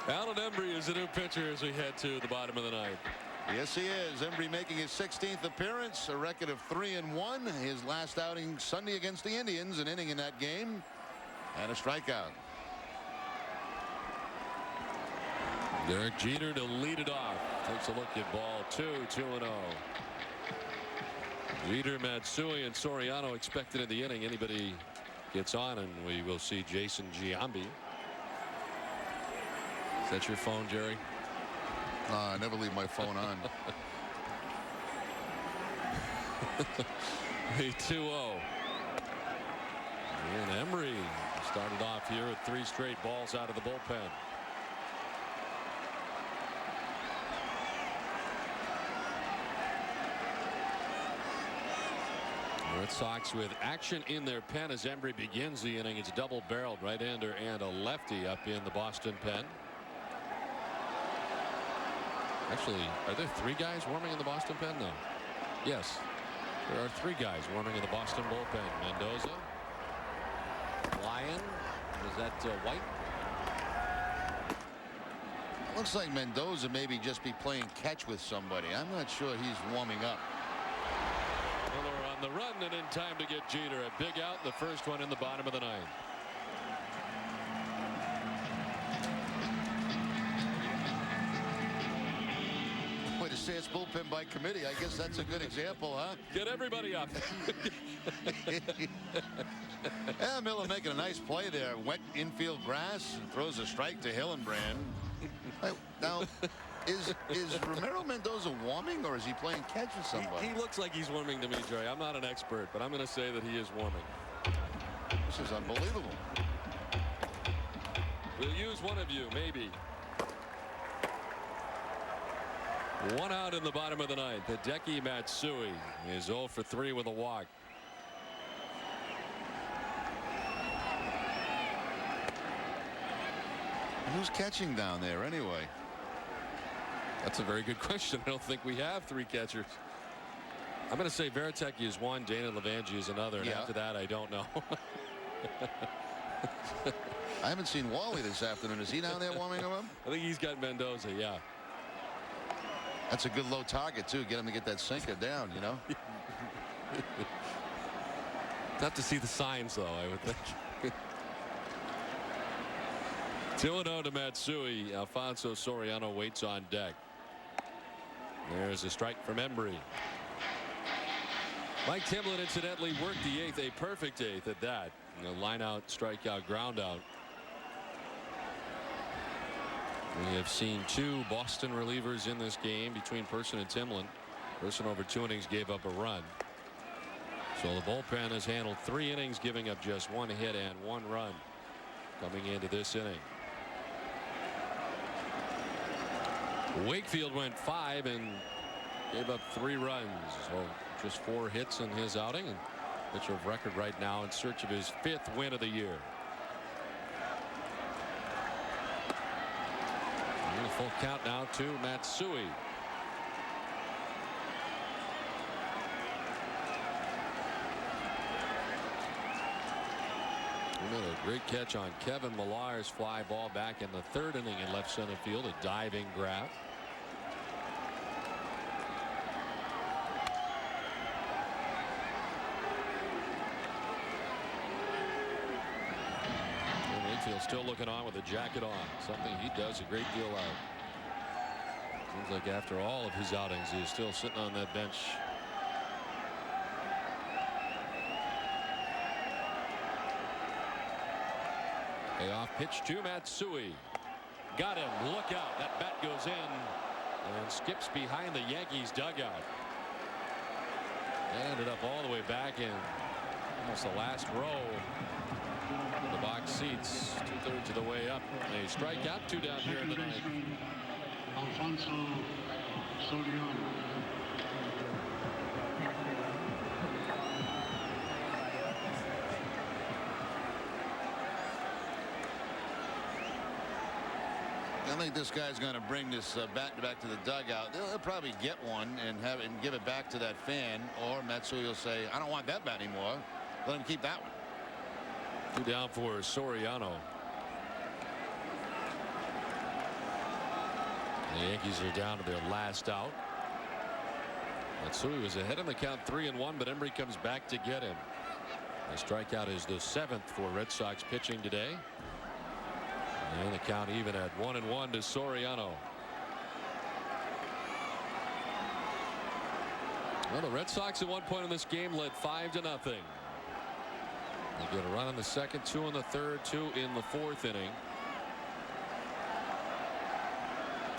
Alan Embry is the new pitcher as we head to the bottom of the 9th. Yes, he is. Embry making his 16th appearance, a record of 3-1. His last outing Sunday against the Indians, an inning in that game, and a strikeout. Derek Jeter to lead it off. Takes a look at ball 2, 2-0. Jeter, Matsui, and Soriano expected in the inning. Anybody gets on, and we will see Jason Giambi. Is that your phone, Jerry? No, I never leave my phone on. The 2-0. And Emery started off here with 3 straight balls out of the bullpen. Red Sox with action in their pen as Embry begins the inning. It's double-barreled right-hander and a lefty up in the Boston pen. Actually, are there 3 guys warming in the Boston pen? No. Yes, there are 3 guys warming in the Boston bullpen. Mendoza, Lyon, is that White? Looks like Mendoza maybe just be playing catch with somebody. I'm not sure he's warming up. Miller on the run and in time to get Jeter. A big out, the first one in the bottom of the 9th. Way to say it's bullpen by committee. I guess that's a good example, huh? Get everybody up. Yeah, Miller making a nice play there. Wet infield grass and throws a strike to Hillenbrand. Now, is Ramiro Mendoza warming, or is he playing catch with somebody? He looks like he's warming to me, Jerry. I'm not an expert, but I'm going to say that he is warming. This is unbelievable. We'll use one of you, maybe. 1 out in the bottom of the 9th. Hideki Matsui is 0 for 3 with a walk. Who's catching down there anyway? That's a very good question. I don't think we have 3 catchers. I'm going to say Veritek is 1, Dana Levangie is another, and after that I don't know. I haven't seen Wally this afternoon. Is he down there warming him up? I think he's got Mendoza, yeah. That's a good low target too. Get him to get that sinker down, you know. Tough to see the signs though, I would think. 2-0 to Matsui. Alfonso Soriano waits on deck. There's a strike from Embry. Mike Timlin incidentally worked the 8th, a perfect 8th at that. A line out, strikeout, ground out. We have seen 2 Boston relievers in this game between Person and Timlin. Person over 2 innings gave up a run. So the bullpen has handled 3 innings, giving up just 1 hit and 1 run coming into this inning. Wakefield went 5 and gave up 3 runs. So just 4 hits in his outing, and pitcher of record right now in search of his 5th win of the year. And a full count now to Matsui. He made a great catch on Kevin Millar's fly ball back in the 3rd inning in left center field. A diving grab. Wakefield still looking on with a jacket on, something he does a great deal of. Seems like after all of his outings, he is still sitting on that bench. Payoff pitch to Matsui. Got him. Look out. That bat goes in and skips behind the Yankees dugout. That ended up all the way back in almost the last row of the box seats, 2/3 of the way up. A strikeout, 2 down here in the 9th. Alfonso Soriano. I think this guy's going to bring this bat back to the dugout. They'll probably get one and have it and give it back to that fan, or Matsui will say, I don't want that bat anymore. Let him keep that one. 2 down for Soriano. The Yankees are down to their last out. Matsui was ahead in the count 3-1, but Embry comes back to get him. The strikeout is the 7th for Red Sox pitching today. And the count even at 1-1 to Soriano. Well, the Red Sox at one point in this game led 5-0. They get a run in the 2nd, 2 in the 3rd, 2 in the 4th inning.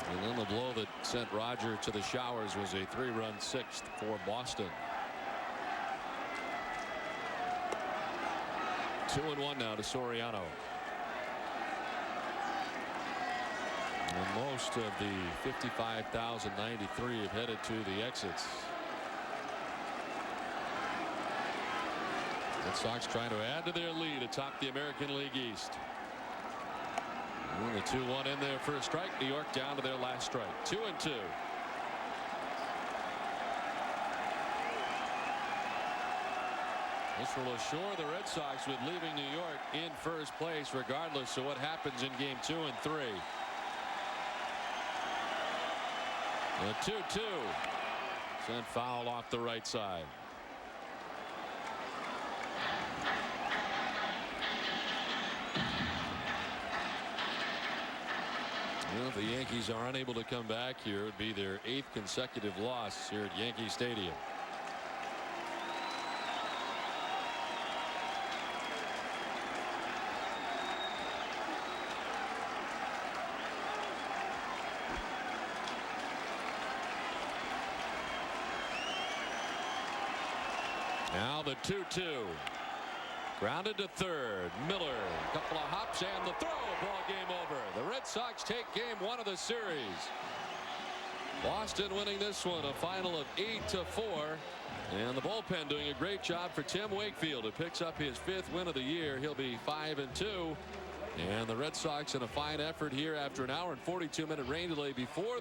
And then the blow that sent Roger to the showers was a 3-run 6th for Boston. 2-1 now to Soriano. And most of the 55,093 have headed to the exits. Red Sox trying to add to their lead atop the American League East. And the 2-1 in there for a strike. New York down to their last strike. 2-2. This will assure the Red Sox with leaving New York in first place regardless of what happens in game 2 and 3. The 2-2 sent foul off the right side. Well, if the Yankees are unable to come back here, it would be their 8th consecutive loss here at Yankee Stadium. Now the 2-2. Grounded to 3rd. Miller. A couple of hops and the throw. Ball game over. The Red Sox take game 1 of the series. Boston winning this one, a final of 8-4. And the bullpen doing a great job for Tim Wakefield, who picks up his 5th win of the year. He'll be 5-2. And the Red Sox in a fine effort here after an hour and 42-minute rain delay before